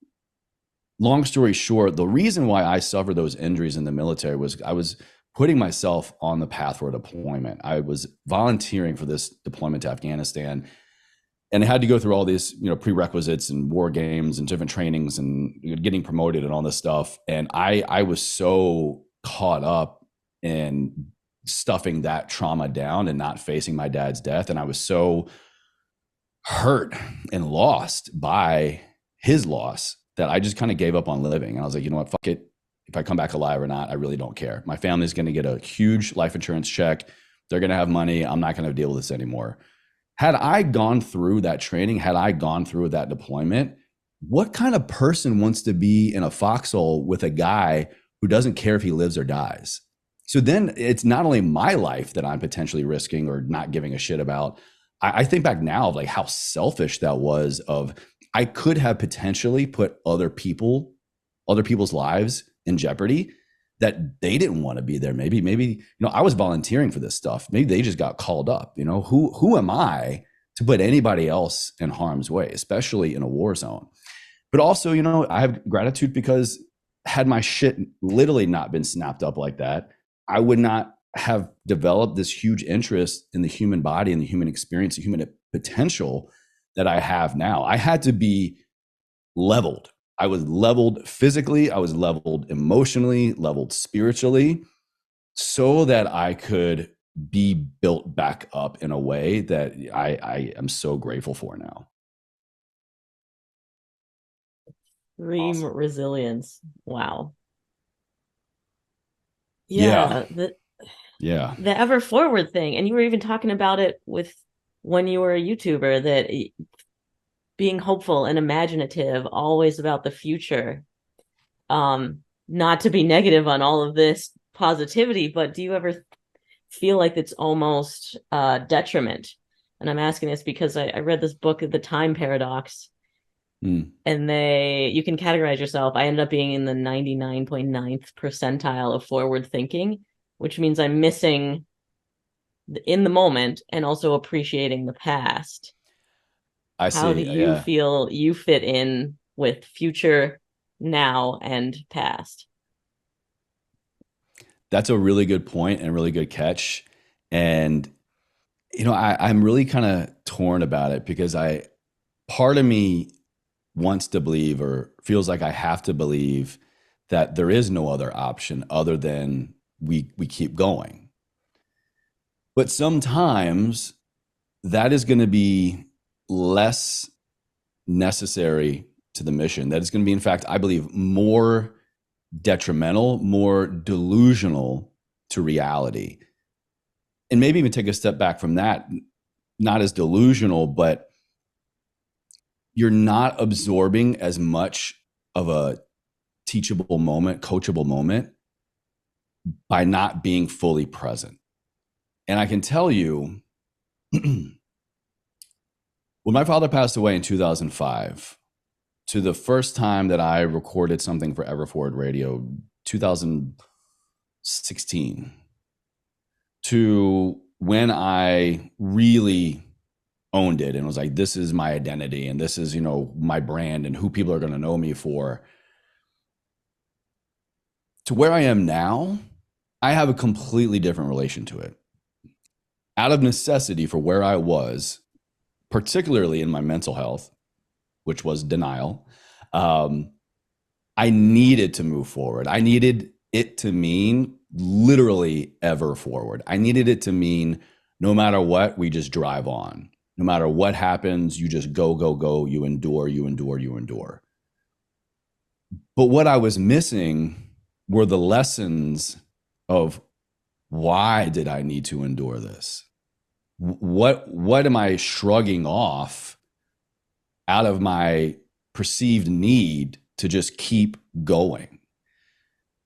Long story short, the reason why I suffered those injuries in the military was I was putting myself on the path for a deployment. I was volunteering for this deployment to Afghanistan, and I had to go through all these prerequisites and war games and different trainings and getting promoted and all this stuff. And I was so caught up in stuffing that trauma down and not facing my dad's death, and I was so hurt and lost by his loss that I just kind of gave up on living. And I was like, you know what, fuck it. If I come back alive or not, I really don't care. My family's going to get a huge life insurance check. They're going to have money. I'm not going to deal with this anymore. Had I gone through that training, had I gone through that deployment, what kind of person wants to be in a foxhole with a guy who doesn't care if he lives or dies? So then it's not only my life that I'm potentially risking or not giving a shit about. I think back now of like how selfish that was. Of I could have potentially put other people's lives in jeopardy that they didn't want to be there. Maybe I was volunteering for this stuff. Maybe they just got called up. Who am I to put anybody else in harm's way, especially in a war zone? But also, I have gratitude because had my shit literally not been snapped up like that, I would not have developed this huge interest in the human body and the human experience, the human potential that I have now. I had to be leveled. I was leveled physically, I was leveled emotionally, leveled spiritually, so that I could be built back up in a way that I am so grateful for now. Extreme Awesome. resilience. Wow. Yeah. Yeah, Yeah. the ever forward thing. And you were even talking about it with when you were a YouTuber, that being hopeful and imaginative, always about the future. Not to be negative on all of this positivity, but do you ever feel like it's almost detriment? And I'm asking this because I read this book, The Time Paradox, Mm. and you can categorize yourself. I ended up being in the 99.9th percentile of forward thinking, which means I'm missing in the moment and also appreciating the past. I How do see. you Yeah. feel you fit in with future, now, and past? That's a really good point and a really good catch. And I'm really kind of torn about it because part of me wants to believe or feels like I have to believe that there is no other option other than we keep going. But sometimes that is going to be less necessary to the mission. That is going to be, in fact, I believe, more detrimental, more delusional to reality. And maybe even take a step back from that, not as delusional, but you're not absorbing as much of a teachable moment, coachable moment by not being fully present. And I can tell you, when my father passed away in 2005, to the first time that I recorded something for Everforward Radio, 2016, to when I really owned it and was like, this is my identity and this is, my brand and who people are going to know me for, to where I am now, I have a completely different relation to it. Out of necessity for where I was, particularly in my mental health, which was denial, I needed to move forward. I needed it to mean literally ever forward. I needed it to mean no matter what, we just drive on. No matter what happens, you just go, go, go. You endure, you endure, you endure. But what I was missing were the lessons of why did I need to endure this? What am I shrugging off out of my perceived need to just keep going?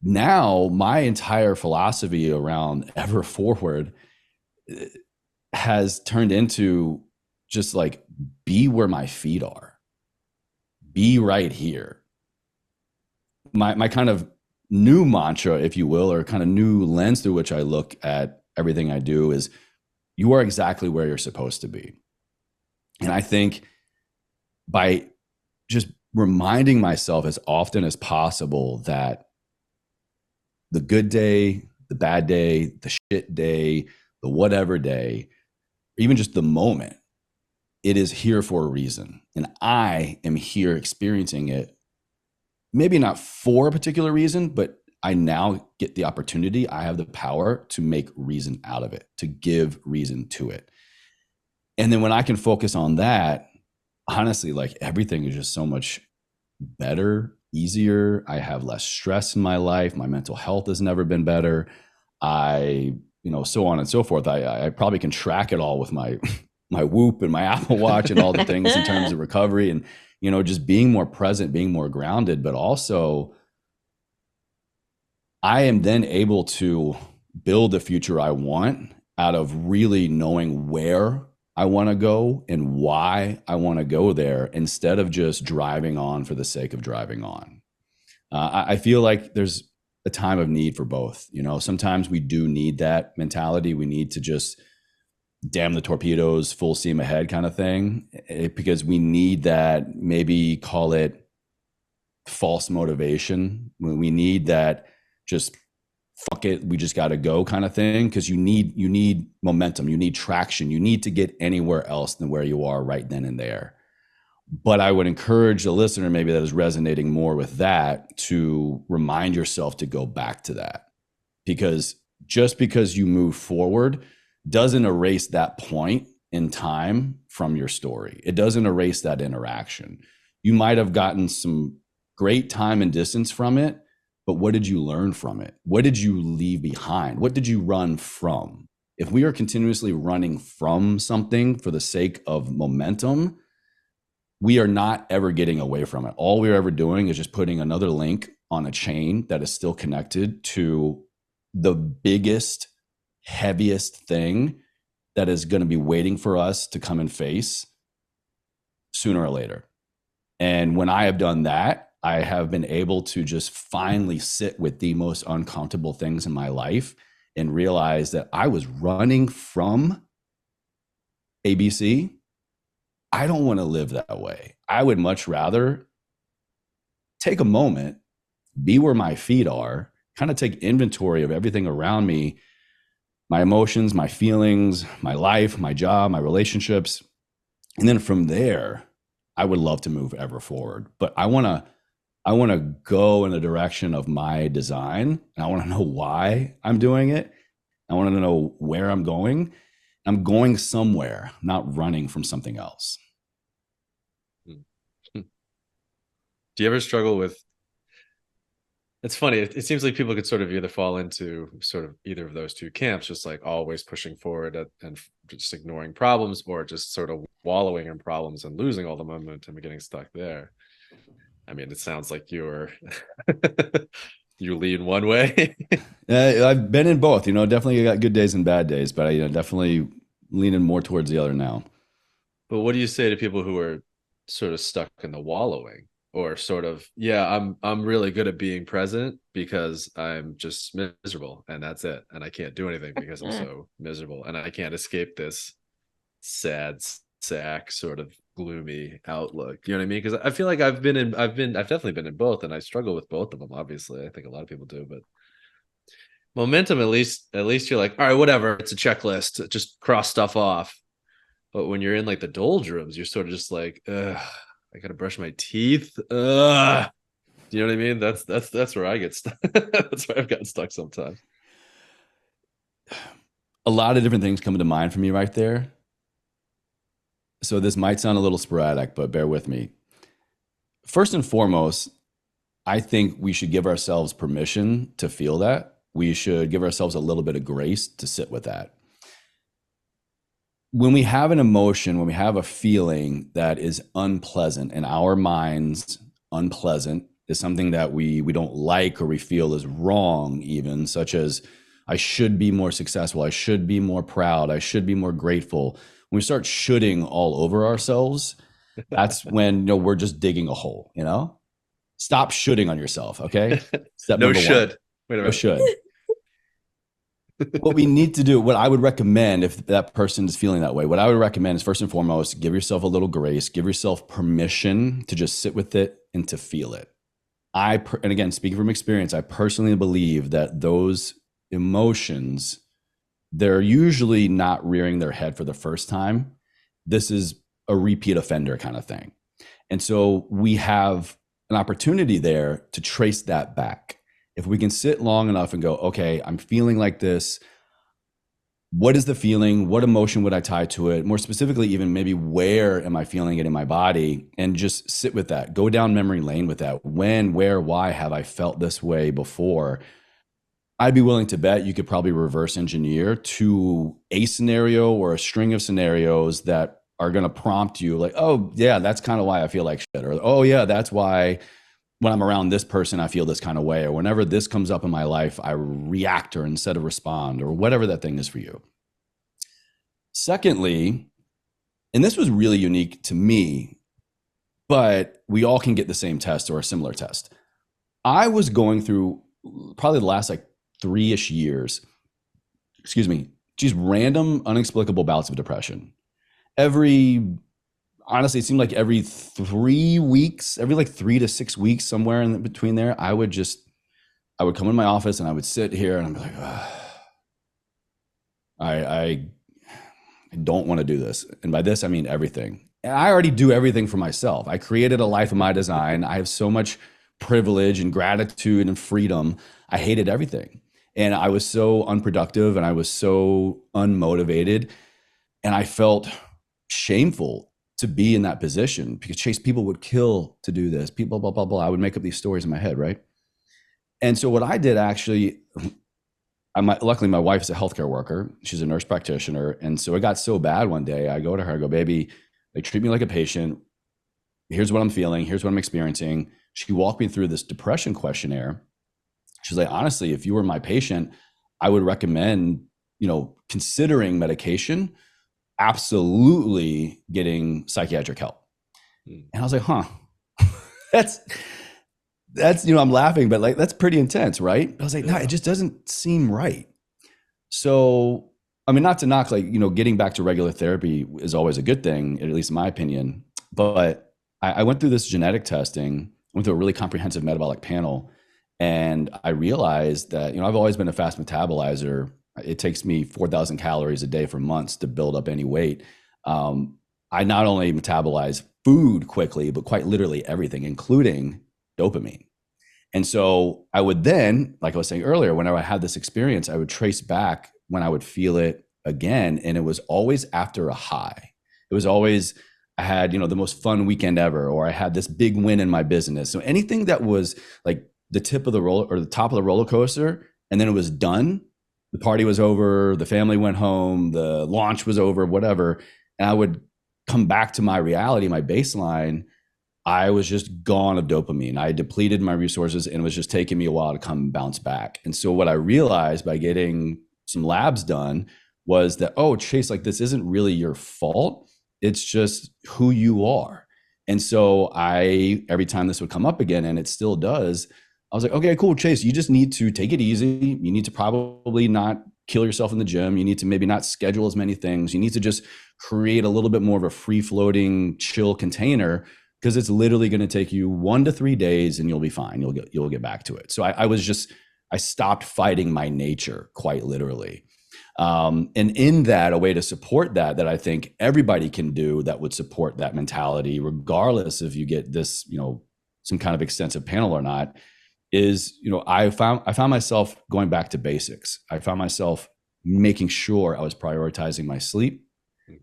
Now, my entire philosophy around ever forward has turned into just like, be where my feet are, be right here. My kind of new mantra, if you will, or kind of new lens through which I look at everything I do is, you are exactly where you're supposed to be. And I think by just reminding myself as often as possible that the good day, the bad day, the shit day, the whatever day, even just the moment, it is here for a reason. And I am here experiencing it, maybe not for a particular reason, but I now get the opportunity. I have the power to make reason out of it, to give reason to it. And then when I can focus on that, honestly, like everything is just so much better, easier. I have less stress in my life. My mental health has never been better. So on and so forth. I probably can track it all with my Whoop and my Apple Watch and all the things in terms of recovery and, just being more present, being more grounded, but also I am then able to build the future I want out of really knowing where I want to go and why I want to go there instead of just driving on for the sake of driving on. I feel like there's a time of need for both. Sometimes we do need that mentality. We need to just damn the torpedoes, full steam ahead kind of thing, because we need that, maybe call it false motivation. We need that just fuck it, we just got to go kind of thing, because you need momentum, you need traction, you need to get anywhere else than where you are right then and there. But I would encourage a listener maybe that is resonating more with that to remind yourself to go back to that, because just because you move forward doesn't erase that point in time from your story. It doesn't erase that interaction. You might have gotten some great time and distance from it, but what did you learn from it? What did you leave behind? What did you run from? If we are continuously running from something for the sake of momentum, we are not ever getting away from it. All we're ever doing is just putting another link on a chain that is still connected to the biggest, heaviest thing that is going to be waiting for us to come and face sooner or later. And when I have done that, I have been able to just finally sit with the most uncomfortable things in my life and realize that I was running from ABC. I don't want to live that way. I would much rather take a moment, be where my feet are, kind of take inventory of everything around me, my emotions, my feelings, my life, my job, my relationships. And then from there, I would love to move ever forward. But I want to go in the direction of my design. And I want to know why I'm doing it. I want to know where I'm going. I'm going somewhere, not running from something else. Do you ever struggle with, it's funny, it seems like people could sort of either fall into sort of either of those two camps, just like always pushing forward and just ignoring problems, or just sort of wallowing in problems and losing all the momentum and getting stuck there. I mean, it sounds like you're you lean one way. I've been in both, definitely got good days and bad days, but I definitely leaning more towards the other now. But what do you say to people who are sort of stuck in the wallowing, or sort of, yeah, I'm really good at being present because I'm just miserable and that's it. And I can't do anything because I'm so miserable and I can't escape this sad sack sort of gloomy outlook. You know what I mean? Because I feel like I've definitely been in both, and I struggle with both of them. Obviously, I think a lot of people do, but momentum, at least you're like, all right, whatever. It's a checklist. Just cross stuff off. But when you're in like the doldrums, you're sort of just like, ugh, I gotta brush my teeth. Ugh. Do you know what I mean? That's where I get stuck. That's where I've gotten stuck sometimes. A lot of different things come to mind for me right there. So this might sound a little sporadic, but bear with me. First and foremost, I think we should give ourselves permission to feel that. We should give ourselves a little bit of grace to sit with that. When we have an emotion, when we have a feeling that is unpleasant in our minds, unpleasant is something that we don't like or we feel is wrong, even such as I should be more successful, I should be more proud, I should be more grateful. When we start shoulding all over ourselves, that's when we're just digging a hole. Stop shoulding on yourself. Okay. Step No number should. one. Wait a No minute. should. What we need to do, what I would recommend if that person is feeling that way, what I would recommend is first and foremost, give yourself a little grace, give yourself permission to just sit with it and to feel it. And again, speaking from experience, I personally believe that those emotions, they're usually not rearing their head for the first time. This is a repeat offender kind of thing. And so we have an opportunity there to trace that back. If we can sit long enough and go, okay, I'm feeling like this. What is the feeling? What emotion would I tie to it? More specifically, even maybe where am I feeling it in my body? And just sit with that. Go down memory lane with that. When, where, why have I felt this way before? I'd be willing to bet you could probably reverse engineer to a scenario or a string of scenarios that are going to prompt you like, oh, yeah, that's kind of why I feel like shit. Or, oh, yeah, that's why when I'm around this person, I feel this kind of way. Or whenever this comes up in my life, I react or instead of respond or whatever that thing is for you. Secondly, and this was really unique to me, but we all can get the same test or a similar test. I was going through probably the last like 3-ish years, just random, inexplicable bouts of depression. Honestly, it seemed like every 3 weeks, every like 3 to 6 weeks, somewhere in between there, I would come in my office and I would sit here and I'm like, I don't want to do this. And by this, I mean everything. And I already do everything for myself. I created a life of my design. I have so much privilege and gratitude and freedom. I hated everything. And I was so unproductive and I was so unmotivated. And I felt shameful to be in that position because Chase, people would kill to do this. People, blah, blah, blah. I would make up these stories in my head, right? And so what I did actually, luckily my wife is a healthcare worker. She's a nurse practitioner. And so it got so bad one day, I go to her, I go, baby, they treat me like a patient. Here's what I'm feeling. Here's what I'm experiencing. She walked me through this depression questionnaire. She's like, honestly, if you were my patient, I would recommend, considering medication, absolutely getting psychiatric help. And I was like, huh, that's, I'm laughing, but like, that's pretty intense, right? I was like, no, it just doesn't seem right. So, I mean, not to knock, like, getting back to regular therapy is always a good thing, at least in my opinion. But I went through this genetic testing, went through a really comprehensive metabolic panel. And I realized that, I've always been a fast metabolizer. It takes me 4,000 calories a day for months to build up any weight. I not only metabolize food quickly, but quite literally everything, including dopamine. And so I would then, like I was saying earlier, whenever I had this experience, I would trace back when I would feel it again. And it was always after a high. It was always, I had, the most fun weekend ever, or I had this big win in my business. So anything that was like the tip of the roller or the top of the roller coaster, and then it was done, the party was over, the family went home, the launch was over, whatever. And I would come back to my reality, my baseline. I was just gone of dopamine. I depleted my resources and it was just taking me a while to come bounce back. And so what I realized by getting some labs done was that, oh, Chase, like this isn't really your fault. It's just who you are. And so every time this would come up again, and it still does, I was like, okay, cool, Chase, you just need to take it easy. You need to probably not kill yourself in the gym. You need to maybe not schedule as many things. You need to just create a little bit more of a free floating chill container, because it's literally going to take you 1 to 3 days and you'll be fine. You'll get back to it. So I stopped fighting my nature, quite literally. And in that, a way to support that I think everybody can do that would support that mentality, regardless if you get this, some kind of extensive panel or not, is, I found myself going back to basics. I found myself making sure I was prioritizing my sleep,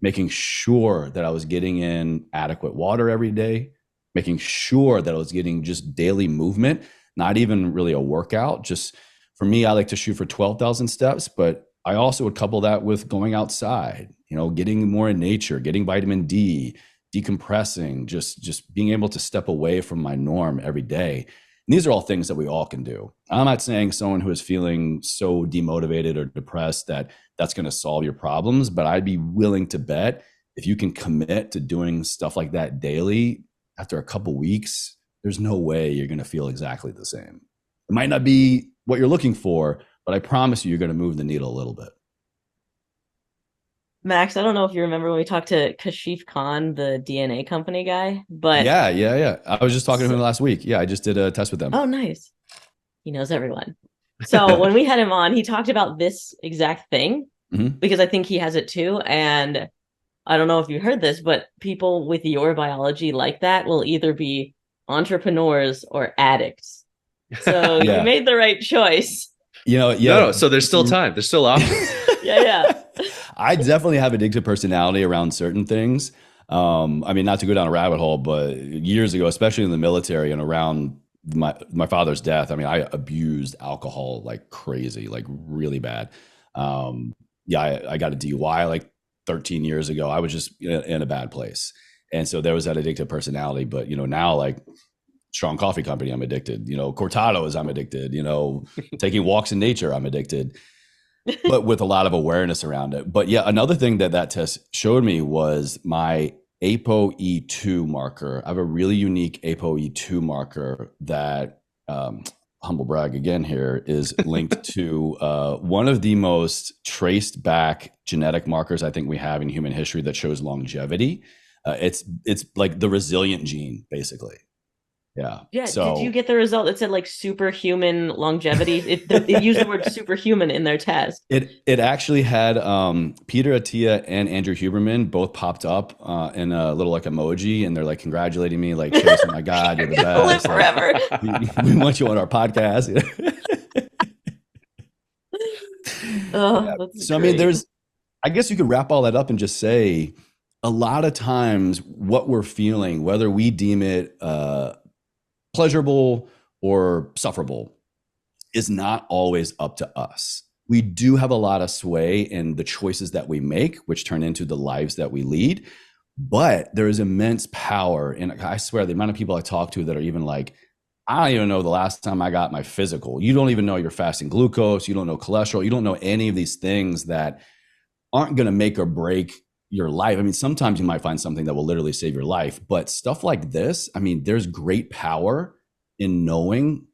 making sure that I was getting in adequate water every day, making sure that I was getting just daily movement, not even really a workout. Just for me, I like to shoot for 12,000 steps, but I also would couple that with going outside, getting more in nature, getting vitamin D, decompressing, just being able to step away from my norm every day. And these are all things that we all can do. I'm not saying someone who is feeling so demotivated or depressed that that's going to solve your problems, but I'd be willing to bet if you can commit to doing stuff like that daily, after a couple weeks, there's no way you're going to feel exactly the same. It might not be what you're looking for, but I promise you're going to move the needle a little bit. Max, I don't know if you remember when we talked to Kashif Khan, the DNA company guy, but yeah. I was just talking to him last week. Yeah, I just did a test with them. Oh, nice. He knows everyone. So when we had him on, he talked about this exact thing, because I think he has it too. And I don't know if you heard this, but people with your biology like that will either be entrepreneurs or addicts. So you made the right choice. No, so there's still time. There's still options. Yeah. I definitely have addictive personality around certain things. Not to go down a rabbit hole, but years ago, especially in the military and around my father's death, I abused alcohol like crazy, like really bad. I got a DUI like 13 years ago. I was just in a bad place. And so there was that addictive personality. But, now like Strong Coffee Company, I'm addicted. Cortados, I'm addicted. Taking walks in nature, I'm addicted. But with a lot of awareness around it. But yeah, another thing that test showed me was my ApoE2 marker. I have a really unique ApoE2 marker that, humble brag again here, is linked to one of the most traced back genetic markers I think we have in human history that shows longevity. It's like the resilient gene, basically. Yeah. So, did you get the result that said like superhuman longevity? It used the word superhuman in their test. It actually had Peter Attia and Andrew Huberman both popped up in a little like emoji, and they're like congratulating me, like, Chase, oh my God, you're the best. Live forever. Like, we want you on our podcast. So great. I guess you could wrap all that up and just say, a lot of times what we're feeling, whether we deem it pleasurable or sufferable, is not always up to us. We do have a lot of sway in the choices that we make, which turn into the lives that we lead. But there is immense power. And I swear, the amount of people I talk to that are even like, I don't even know the last time I got my physical. You don't even know your fasting glucose. You don't know cholesterol. You don't know any of these things that aren't going to make or break your life. Sometimes you might find something that will literally save your life, but stuff like this, there's great power in knowing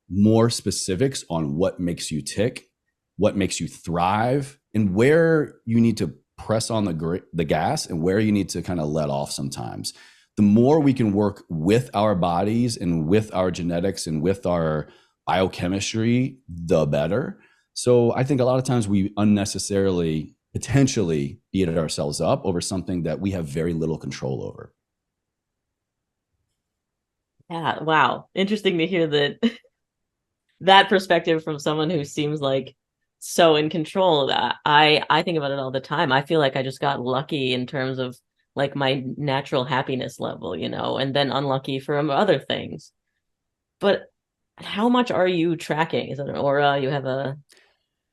more specifics on what makes you tick, what makes you thrive, and where you need to press on the gas and where you need to kind of let off sometimes. The more we can work with our bodies and with our genetics and with our biochemistry, the better. So I think a lot of times we unnecessarily potentially beat ourselves up over something that we have very little control over. Yeah, wow. Interesting to hear that perspective from someone who seems like so in control of that. I think about it all the time. I feel like I just got lucky in terms of like my natural happiness level, and then unlucky from other things. But how much are you tracking? Is it an aura? You have a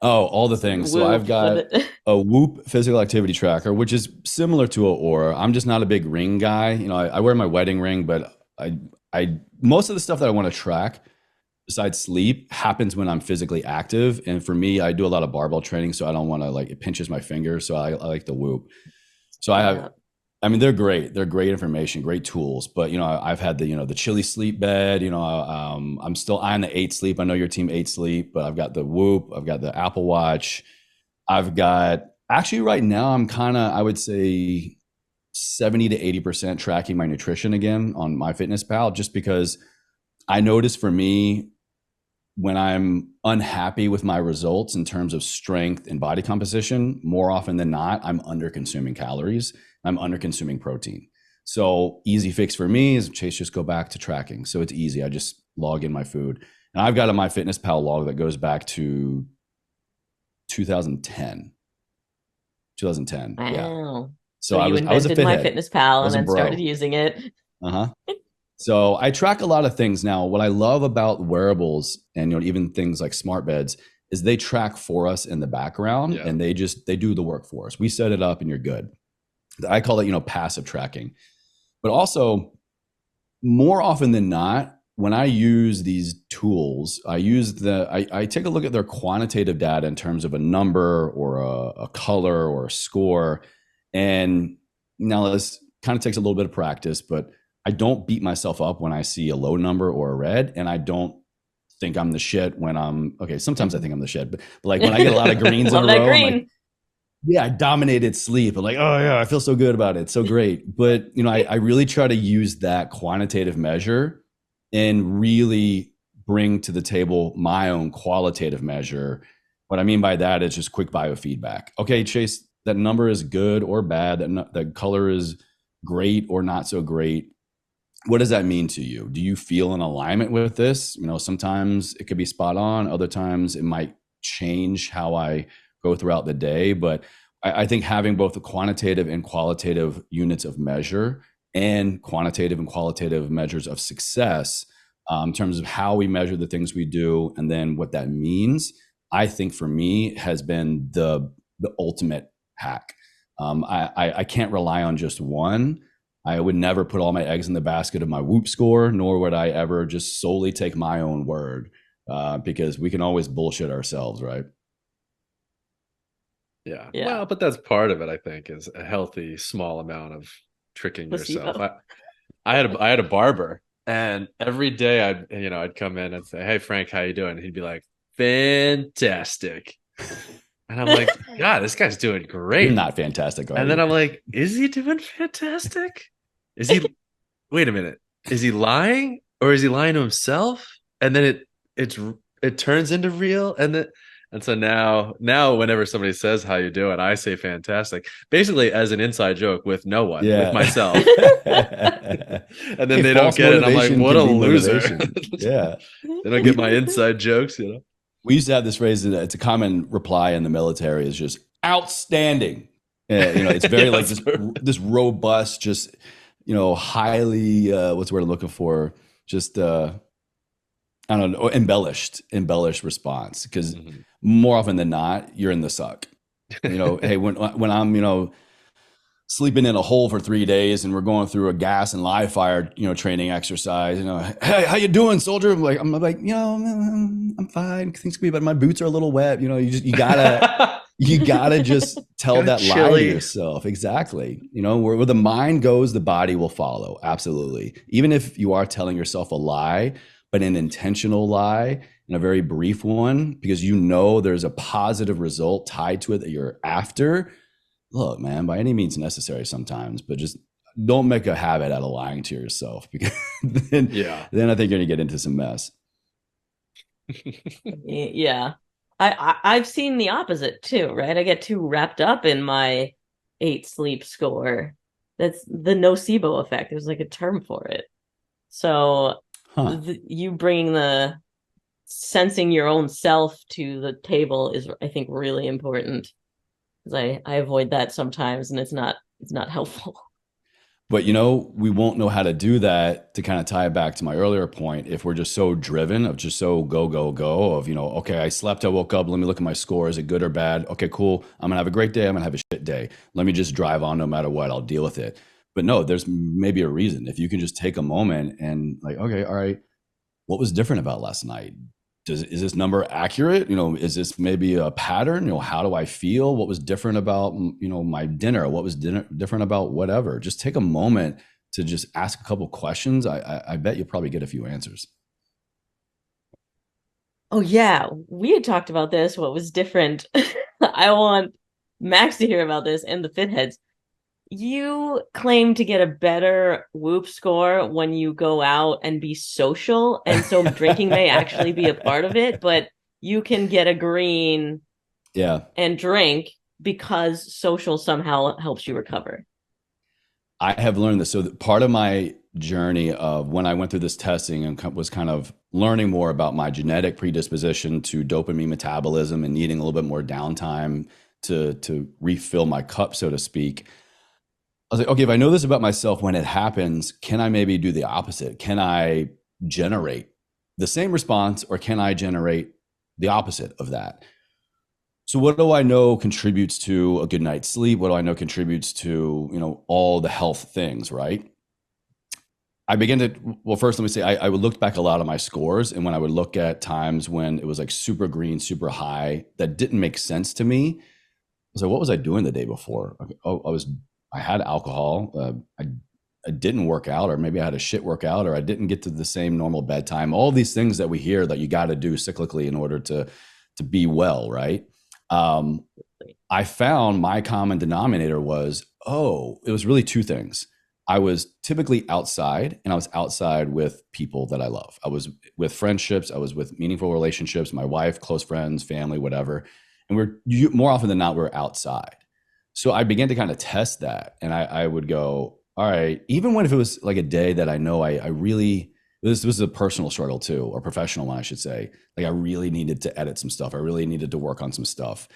all the things. So I've got a Whoop physical activity tracker, which is similar to an Aura. I'm just not a big ring guy. I wear my wedding ring, but I most of the stuff that I want to track besides sleep happens when I'm physically active. And for me, I do a lot of barbell training, so I don't want to like, it pinches my fingers. So I like the Whoop. So I have, they're great. They're great information, great tools. But, I've had the Chili sleep bed, I'm still on the 8 sleep. I know your team 8 sleep, but I've got the Whoop, I've got the Apple Watch. I've got actually right now I'm kind of, I would say 70 to 80% tracking my nutrition again on MyFitnessPal, just because I notice for me, when I'm unhappy with my results in terms of strength and body composition, more often than not, I'm under consuming calories. I'm under consuming protein. So easy fix for me is Chase, just go back to tracking. So it's easy. I just log in my food. And I've got a MyFitnessPal log that goes back to 2010. 2010. Yeah. Wow. So So you I was a invented fithead. I MyFitnessPal and was a then started bro. using it. Uh-huh. So I track a lot of things now. What I love about wearables and even things like smart beds is they track for us in the background, Yeah. and they do the work for us. We set it up and you're good. I call it, passive tracking. But also, more often than not, when I use these tools, I take a look at their quantitative data in terms of a number or a color or a score. And now this kind of takes a little bit of practice, but I don't beat myself up when I see a low number or a red, and I don't think I'm the shit when I'm okay. Sometimes I think I'm the shit, but like when I get a lot of greens in Love a that row, I'm like, green. yeah, I dominated sleep. I'm like, oh yeah, I feel so good about it. It's so great. But I really try to use that quantitative measure and really bring to the table my own qualitative measure. What I mean by that is just quick biofeedback. Okay, Chase, that number is good or bad. That color is great or not so great. What does that mean to you? Do you feel in alignment with this? Sometimes it could be spot on. Other times it might change how I go throughout the day. But I think having both the quantitative and qualitative units of measure and quantitative and qualitative measures of success, in terms of how we measure the things we do and then what that means, I think for me has been the ultimate hack. I can't rely on just one. I would never put all my eggs in the basket of my Whoop score, nor would I ever just solely take my own word, because we can always bullshit ourselves, right? Yeah. Yeah. Well, but that's part of it, I think, is a healthy small amount of tricking yourself. Placebo. I had a barber, and every day I'd come in and say, "Hey Frank, how you doing?" And he'd be like, "Fantastic." And I'm like, "God, this guy's doing You're great." not fantastic, are And then you? I'm like, "Is he doing fantastic? Is he wait a minute. Is he lying or is he lying to himself?" And then it turns into real, and so now whenever somebody says how you doing, I say fantastic, basically as an inside joke with no one, with Yeah. myself. And then Hey, they don't false get it. I'm like, motivation what a can be loser. motivation. Yeah. They don't get my inside jokes. We used to have this phrase, it's a common reply in the military, is just outstanding. It's very Yeah, like this robust, just, highly, what's the word I'm looking for? Just, I don't know, embellished response. Because more often than not, you're in the suck. Hey, when I'm, sleeping in a hole for 3 days and we're going through a gas and live fire, training exercise, hey, how you doing, soldier? I'm like, I'm fine. Things can be, but my boots are a little wet. You gotta just tell Kinda that lie to chilly. yourself. Exactly. Where the mind goes, the body will follow. Absolutely. Even if you are telling yourself a lie, but an intentional lie and a very brief one, because there's a positive result tied to it that you're after. Look, man, by any means necessary sometimes, but just don't make a habit out of lying to yourself, because then I think you're gonna get into some mess. Yeah. I've seen the opposite too, right? I get too wrapped up in my 8 sleep score. That's the nocebo effect. There's like a term for it. So you bringing the sensing your own self to the table is, I think, really important, because I avoid that sometimes, and it's not helpful. But we won't know how to do that, to kind of tie it back to my earlier point, if we're just so driven, of just so go, go, go, of, okay, I slept, I woke up, let me look at my score. Is it good or bad? Okay, cool. I'm gonna have a great day. I'm gonna have a shit day. Let me just drive on no matter what. I'll deal with it. But no, there's maybe a reason. If you can just take a moment and like, okay, all right, what was different about last night? Is this number accurate? Is this maybe a pattern? How do I feel? What was different about, my dinner? What was different about whatever? Just take a moment to just ask a couple questions. I bet you'll probably get a few answers. Oh yeah, we had talked about this. What was different? I want Max to hear about this and the fit heads. You claim to get a better Whoop score when you go out and be social, and so drinking may actually be a part of it, but you can get a green Yeah. and drink because social somehow helps you recover. I have learned this. So part of my journey of when I went through this testing and was kind of learning more about my genetic predisposition to dopamine metabolism and needing a little bit more downtime to refill my cup, so to speak. I was like, okay, if I know this about myself when it happens, can I maybe do the opposite? Can I generate the same response, or can I generate the opposite of that? So what do I know contributes to a good night's sleep? What do I know contributes to, all the health things, right? I began to, well, first let me say, I would look back a lot of my scores. And when I would look at times when it was like super green, super high, that didn't make sense to me. I was like, what was I doing the day before? Oh, I had alcohol. I didn't work out, or maybe I had a shit workout, or I didn't get to the same normal bedtime. All these things that we hear that you got to do cyclically in order to be well, right? I found my common denominator was, it was really two things. I was typically outside, and I was outside with people that I love. I was with friendships. I was with meaningful relationships, my wife, close friends, family, whatever. And more often than not, we're outside. So I began to kind of test that. And I would go, all right, even if it was like a day that I know I really, this was a personal struggle too, or professional one, I should say. Like I really needed to edit some stuff. I really needed to work on some stuff.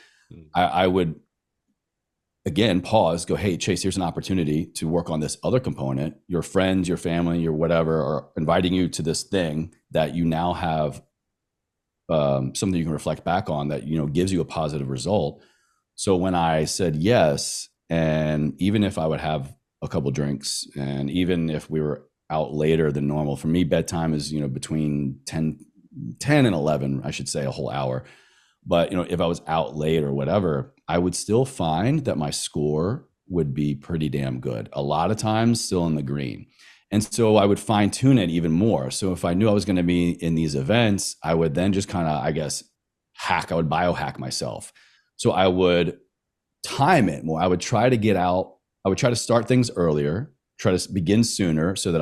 I would, again, pause, go, hey, Chase, here's an opportunity to work on this other component. Your friends, your family, your whatever are inviting you to this thing that you now have something you can reflect back on that, gives you a positive result. So when I said yes, and even if I would have a couple drinks, and even if we were out later than normal, for me, bedtime is, between 10 and 11, I should say, a whole hour. But, if I was out late or whatever, I would still find that my score would be pretty damn good. A lot of times still in the green. And so I would fine tune it even more. So if I knew I was going to be in these events, I would then just kind of, I guess, I would biohack myself. So I would time it more. I would try to get out. I would try to start things earlier, try to begin sooner so that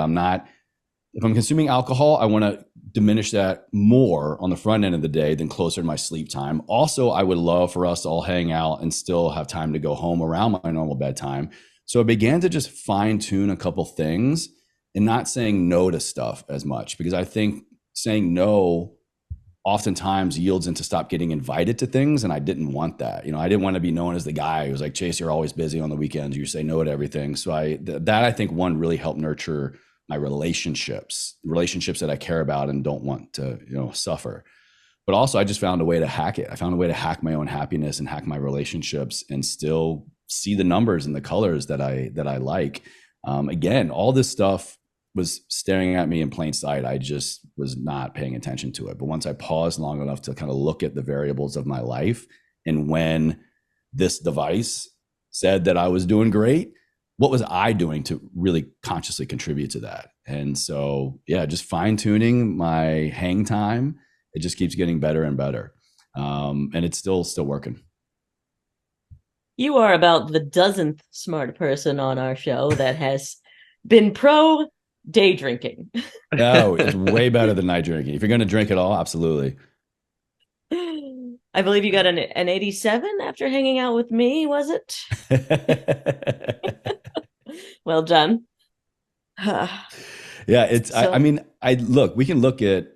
if I'm consuming alcohol, I want to diminish that more on the front end of the day than closer to my sleep time. Also, I would love for us to all hang out and still have time to go home around my normal bedtime. So I began to just fine tune a couple things and not saying no to stuff as much, because I think saying no oftentimes yields into stop getting invited to things. And I didn't want that. I didn't want to be known as the guy who was like, Chase, you're always busy on the weekends. You say no to everything. So I think one really helped nurture my relationships that I care about and don't want to, suffer. But also I just found a way to hack it. I found a way to hack my own happiness and hack my relationships and still see the numbers and the colors that I like. Again, all this stuff was staring at me in plain sight. I just was not paying attention to it. But once I paused long enough to kind of look at the variables of my life, and when this device said that I was doing great, what was I doing to really consciously contribute to that? And so, yeah, just fine tuning my hang time. It just keeps getting better and better. And it's still working. You are about the dozenth smart person on our show that has been pro day drinking. No, it's way better than night drinking. If you're going to drink at all, absolutely. I believe you got an 87 after hanging out with me, was it? Well done. Yeah, it's, so, we can look at,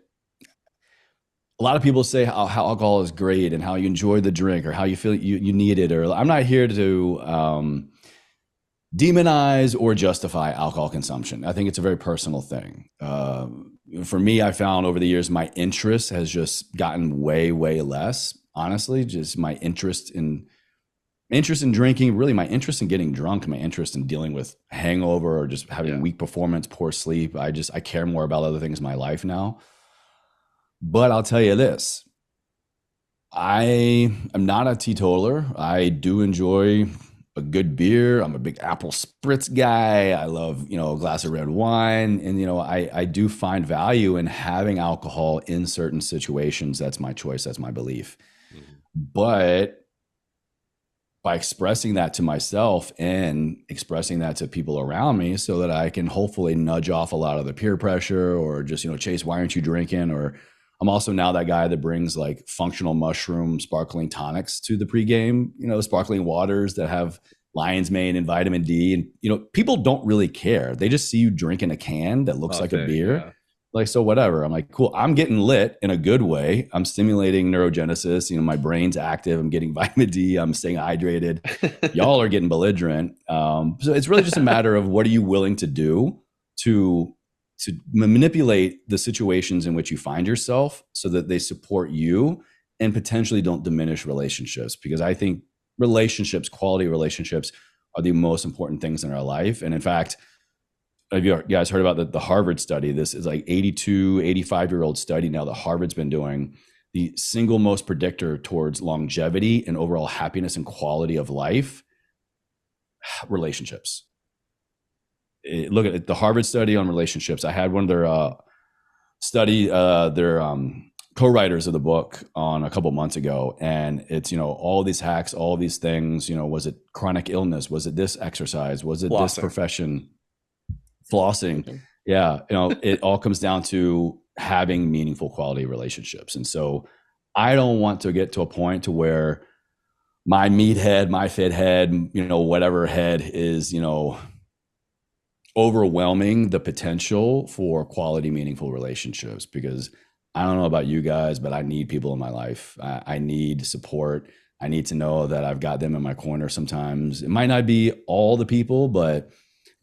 a lot of people say how alcohol is great and how you enjoy the drink or how you feel you need it. Or I'm not here to demonize or justify alcohol consumption. I think it's a very personal thing. For me, I found over the years, my interest has just gotten way, way less. Honestly, just my interest in drinking, really my interest in getting drunk, my interest in dealing with hangover or just having weak performance, poor sleep. I care more about other things in my life now. But I'll tell you this, I am not a teetotaler. I do enjoy a good beer. I'm a big apple spritz guy. I love, a glass of red wine. And, I do find value in having alcohol in certain situations. That's my choice. That's my belief. Mm-hmm. But by expressing that to myself and expressing that to people around me so that I can hopefully nudge off a lot of the peer pressure or just, Chase, why aren't you drinking? Or I'm also now that guy that brings like functional mushroom sparkling tonics to the pregame, sparkling waters that have lion's mane and vitamin D. And, people don't really care. They just see you drinking a can that looks like a beer. Yeah. Like, so whatever. I'm like, cool. I'm getting lit in a good way. I'm stimulating neurogenesis. My brain's active. I'm getting vitamin D. I'm staying hydrated. Y'all are getting belligerent. So it's really just a matter of what are you willing to do to manipulate the situations in which you find yourself so that they support you and potentially don't diminish relationships. Because I think relationships, quality relationships, are the most important things in our life. And in fact, have you guys heard about the Harvard study? This is like 82, 85-year-old study now that Harvard's been doing. The single most predictor towards longevity and overall happiness and quality of life, relationships. Look at the Harvard study on relationships. I had one of their co-writers of the book on a couple months ago, and it's all these hacks, all these things. Was it chronic illness? Was it this exercise? Was it this profession? Flossing. Yeah. It all comes down to having meaningful quality relationships. And so I don't want to get to a point to where my meathead, my fit head, whatever head is, overwhelming the potential for quality, meaningful relationships. Because I don't know about you guys, but I need people in my life. I need support. I need to know that I've got them in my corner sometimes. It might not be all the people, but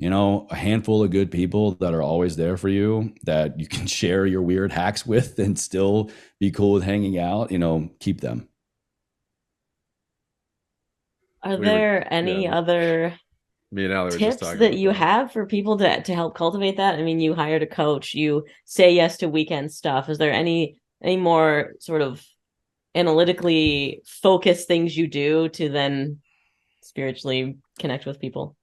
a handful of good people that are always there for you, that you can share your weird hacks with and still be cool with hanging out, keep them. Are there any other me and Allie tips that you have for people to help cultivate that? I mean, you hired a coach, you say yes to weekend stuff. Is there any more sort of analytically focused things you do to then spiritually connect with people?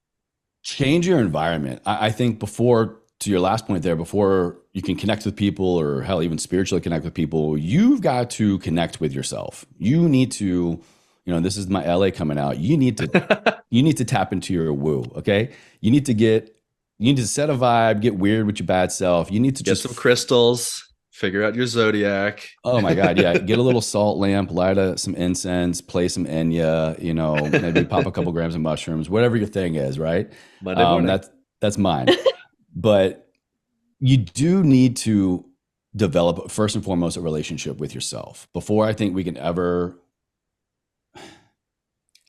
Change your environment. I think before, to your last point there, before you can connect with people or hell, even spiritually connect with people, you've got to connect with yourself. You need to, this is my LA coming out. You need to tap into your woo. Okay. You need to set a vibe, get weird with your bad self. You need to get some crystals, figure out your zodiac. Oh my God. Yeah. Get a little salt lamp, light some incense, play some Enya, maybe pop a couple grams of mushrooms, whatever your thing is, right? Monday morning. That's mine. But you do need to develop, first and foremost, a relationship with yourself. Before I think we can ever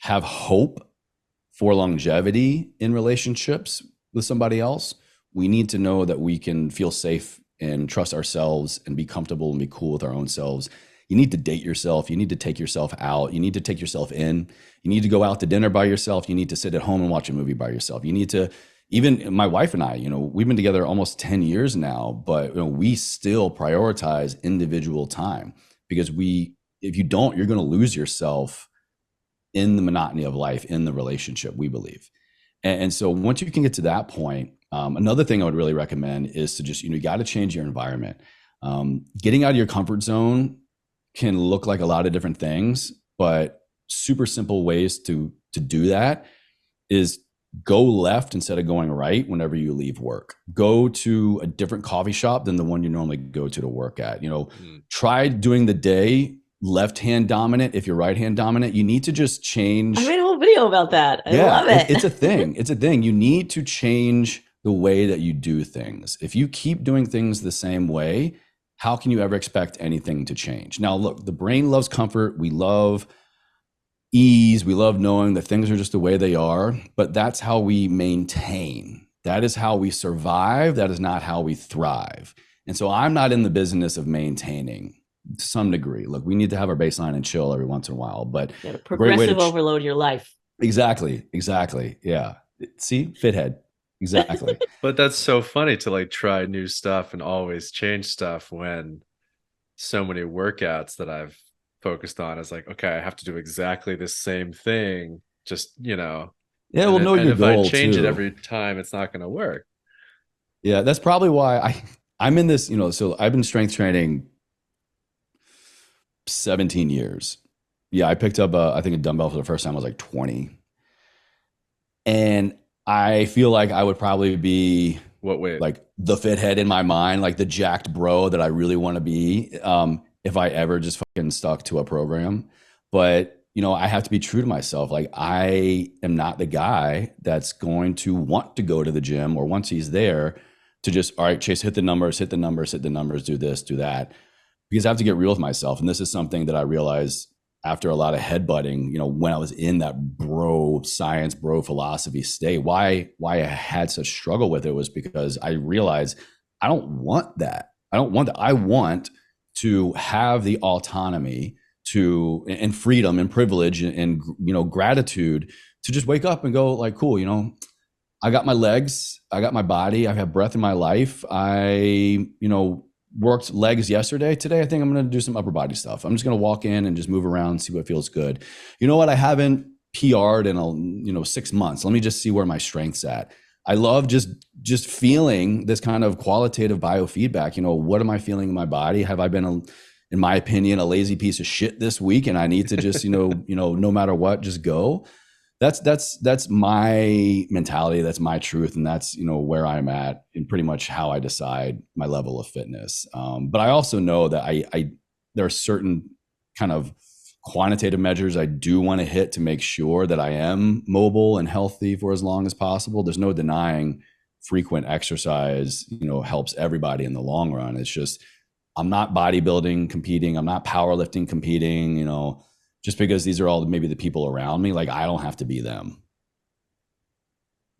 have hope for longevity in relationships with somebody else, we need to know that we can feel safe and trust ourselves and be comfortable and be cool with our own selves. You need to date yourself. You need to take yourself out. You need to take yourself in. You need to go out to dinner by yourself. You need to sit at home and watch a movie by yourself. You need to, even my wife and I, we've been together almost 10 years now, but we still prioritize individual time, because if you don't, you're going to lose yourself in the monotony of life, in the relationship, we believe. And so once you can get to that point, another thing I would really recommend is to just, you got to change your environment. Getting out of your comfort zone can look like a lot of different things, but super simple ways to do that is go left instead of going right whenever you leave work. Go to a different coffee shop than the one you normally go to work at. Try doing the day left-hand dominant. If you're right-hand dominant, you need to just change. I made a whole video about that. I love it. It's a thing. It's a thing. You need to change the way that you do things. If you keep doing things the same way, how can you ever expect anything to change? Now, look, the brain loves comfort. We love ease. We love knowing that things are just the way they are, but that's how we maintain. That is how we survive. That is not how we thrive. And so I'm not in the business of maintaining to some degree. Look, we need to have our baseline and chill every once in a while, but progressive overload your life. Exactly. Yeah. See, fithead. Exactly. But that's so funny to try new stuff and always change stuff, when so many workouts that I've focused on is okay, I have to do exactly the same thing. Just, Yeah, well, know your goal. If I change it every time, it's not going to work. Yeah, that's probably why I'm in this, so I've been strength training 17 years. Yeah, I picked up I think a dumbbell for the first time I was like 20. And I feel like I would probably be What weight? like the fit head in my mind, like the jacked bro that I really want to be, if I ever just fucking stuck to a program. But, you know, I have to be true to myself. Like, I am not the guy that's going to want to go to the gym, or once he's there to just, all right, Chase, hit the numbers, hit the numbers, hit the numbers, do this, do that. Because I have to get real with myself. And this is something that I realized after a lot of headbutting, you know, when I was in that bro science, bro philosophy state. Why I had such struggle with it was because I realized I don't want that. I don't want that. I want to have the autonomy to, and freedom and privilege and you know, gratitude to just wake up and go like, cool, you know, I got my legs, I got my body, I have breath in my life. You know, worked legs yesterday. Today, I think I'm going to do some upper body stuff. I'm just going to walk in and just move around, see what feels good. You know what? I haven't PR'd in 6 months. Let me just see where my strength's at. I love just feeling this kind of qualitative biofeedback. You know, what am I feeling in my body? Have I been, in my opinion, a lazy piece of shit this week, and I need to just, no matter what, just go? That's my mentality. That's my truth. And that's, where I'm at and pretty much how I decide my level of fitness. But I also know that there are certain kind of quantitative measures I do want to hit to make sure that I am mobile and healthy for as long as possible. There's no denying frequent exercise, helps everybody in the long run. It's just, I'm not bodybuilding competing. I'm not powerlifting competing, just because these are all maybe the people around me. Like, I don't have to be them.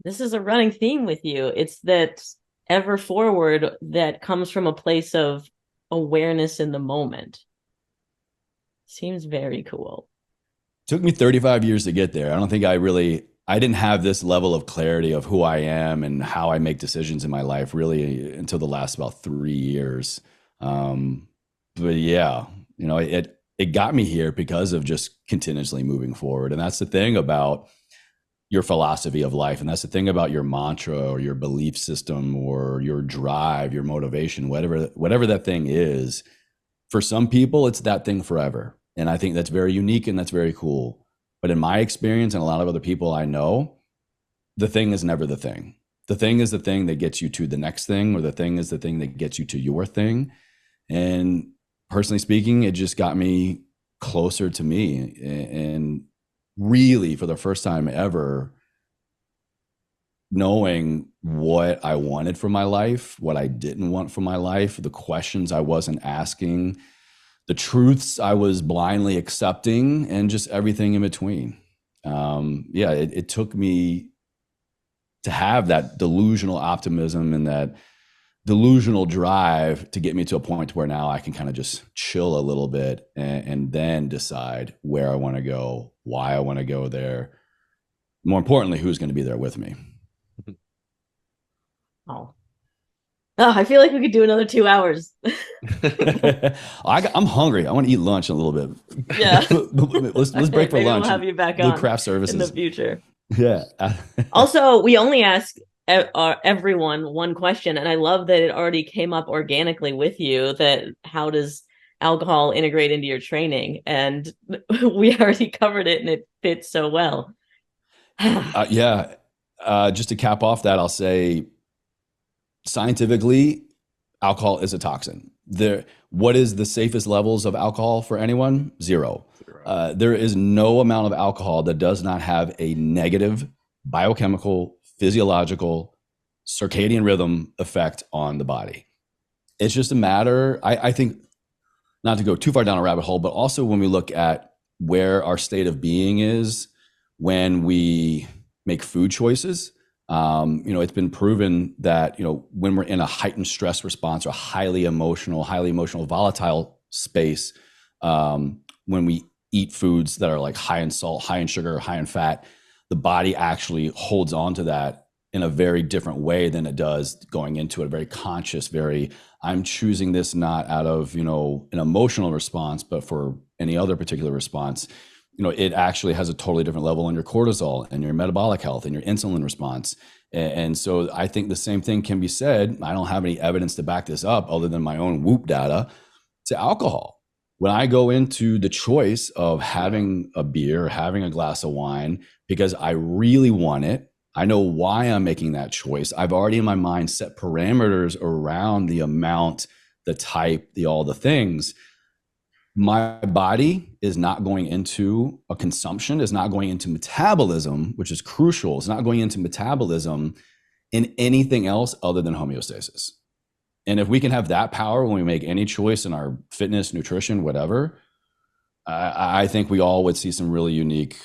This is a running theme with you. It's that ever forward that comes from a place of awareness in the moment. Seems very cool. Took me 35 years to get there. I don't think I didn't have this level of clarity of who I am and how I make decisions in my life really until the last about 3 years. But yeah, it got me here because of just continuously moving forward. And that's the thing about your philosophy of life. And that's the thing about your mantra or your belief system or your drive, your motivation, whatever that thing is. For some people, it's that thing forever. And I think that's very unique and that's very cool. But in my experience and a lot of other people I know, the thing is never the thing. The thing is the thing that gets you to the next thing, or the thing is the thing that gets you to your thing. And personally speaking, it just got me closer to me. And really, for the first time ever, knowing what I wanted for my life, what I didn't want for my life, the questions I wasn't asking, the truths I was blindly accepting, and just everything in between. It took me to have that delusional optimism and that delusional drive to get me to a point where now I can kind of just chill a little bit and then decide where I want to go, why I want to go there. More importantly, who's going to be there with me. Oh, I feel like we could do another 2 hours. I'm hungry. I want to eat lunch in a little bit. Yeah. let's break for maybe lunch. We'll have you back on craft services in the future. Yeah. Also, we only ask everyone one question, and I love that it already came up organically with you, that how does alcohol integrate into your training? And we already covered it and it fits so well. Just to cap off that, I'll say scientifically, alcohol is a toxin. What is the safest levels of alcohol for anyone? Zero. There is no amount of alcohol that does not have a negative biochemical, physiological, circadian rhythm effect on the body. It's just a matter, I think, not to go too far down a rabbit hole, but also when we look at where our state of being is when we make food choices. It's been proven that, when we're in a heightened stress response or highly emotional, volatile space, when we eat foods that are like high in salt, high in sugar, high in fat, the body actually holds on to that in a very different way than it does going into a very conscious, I'm choosing this not out of, an emotional response, but for any other particular response. It actually has a totally different level on your cortisol and your metabolic health and your insulin response. And so I think the same thing can be said. I don't have any evidence to back this up other than my own Whoop data to alcohol. when I go into the choice of having a beer, having a glass of wine, because I really want it, I know why I'm making that choice. I've already in my mind set parameters around the amount, the type, all the things. My body is not going into a consumption, is not going into metabolism, which is crucial. It's not going into metabolism in anything else other than homeostasis. And if we can have that power when we make any choice in our fitness, nutrition, whatever, I think we all would see some really unique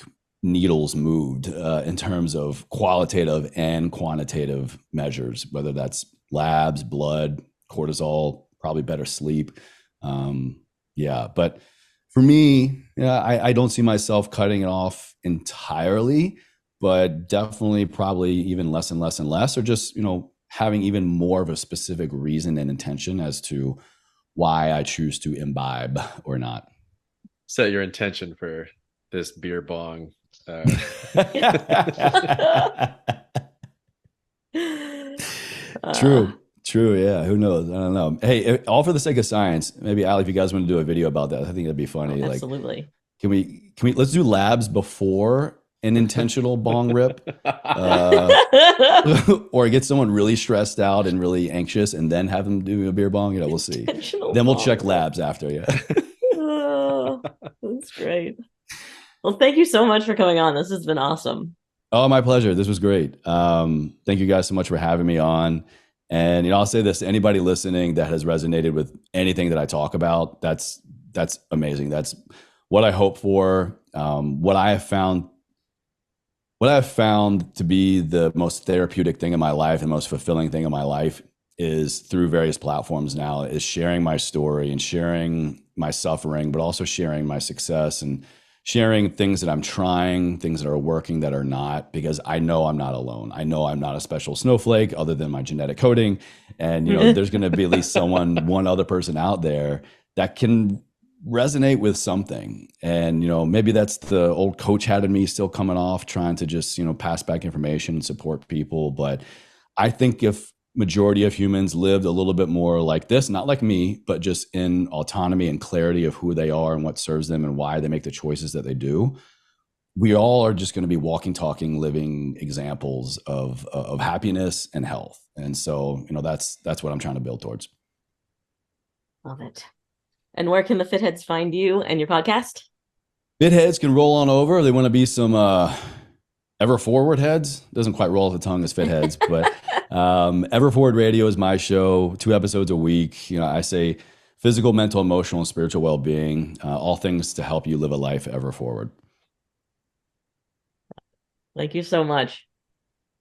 needles moved in terms of qualitative and quantitative measures, whether that's labs, blood, cortisol, probably better sleep. Yeah, but for me, I don't see myself cutting it off entirely, but definitely probably even less and less and less, or just, having even more of a specific reason and intention as to why I choose to imbibe or not. Set your intention for this beer bong. True. Yeah. Who knows? I don't know. Hey, all for the sake of science. Maybe Ali, if you guys want to do a video about that, I think that'd be funny. Absolutely. Can we, let's do labs before an intentional bong rip, or get someone really stressed out and really anxious and then have them do a beer bong. We'll see. Then we'll check labs after. Yeah. Oh, that's great. Well, thank you so much for coming on. This has been awesome. Oh, my pleasure. This was great. Thank you guys so much for having me on. And, I'll say this to anybody listening that has resonated with anything that I talk about. That's amazing. That's what I hope for. What I have found to be the most therapeutic thing in my life and most fulfilling thing in my life is through various platforms now, is sharing my story and sharing my suffering, but also sharing my success and sharing things that I'm trying, things that are working, that are not, because I know I'm not alone. I know I'm not a special snowflake other than my genetic coding. And, there's going to be at least one other person out there that can resonate with something. And, maybe that's the old coach hat in me still coming off, trying to just, pass back information and support people. But I think if majority of humans lived a little bit more like this, not like me, but just in autonomy and clarity of who they are and what serves them and why they make the choices that they do, we all are just going to be walking, talking, living examples of happiness and health. And so, that's what I'm trying to build towards. Love it. And where can the Fitheads find you and your podcast? Fitheads can roll on over. They want to be some ever forward heads. Doesn't quite roll off the tongue as Fitheads, but Ever Forward Radio is my show, 2 episodes a week. I say physical, mental, emotional, and spiritual well-being, all things to help you live a life ever forward. Thank you so much.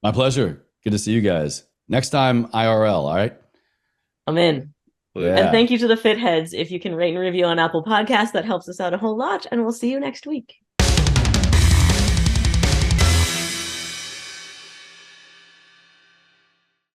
My pleasure. Good to see you guys. Next time, IRL, all right? I'm in. Yeah. And thank you to the Fitheads. If you can rate and review on Apple Podcasts, that helps us out a whole lot. And we'll see you next week.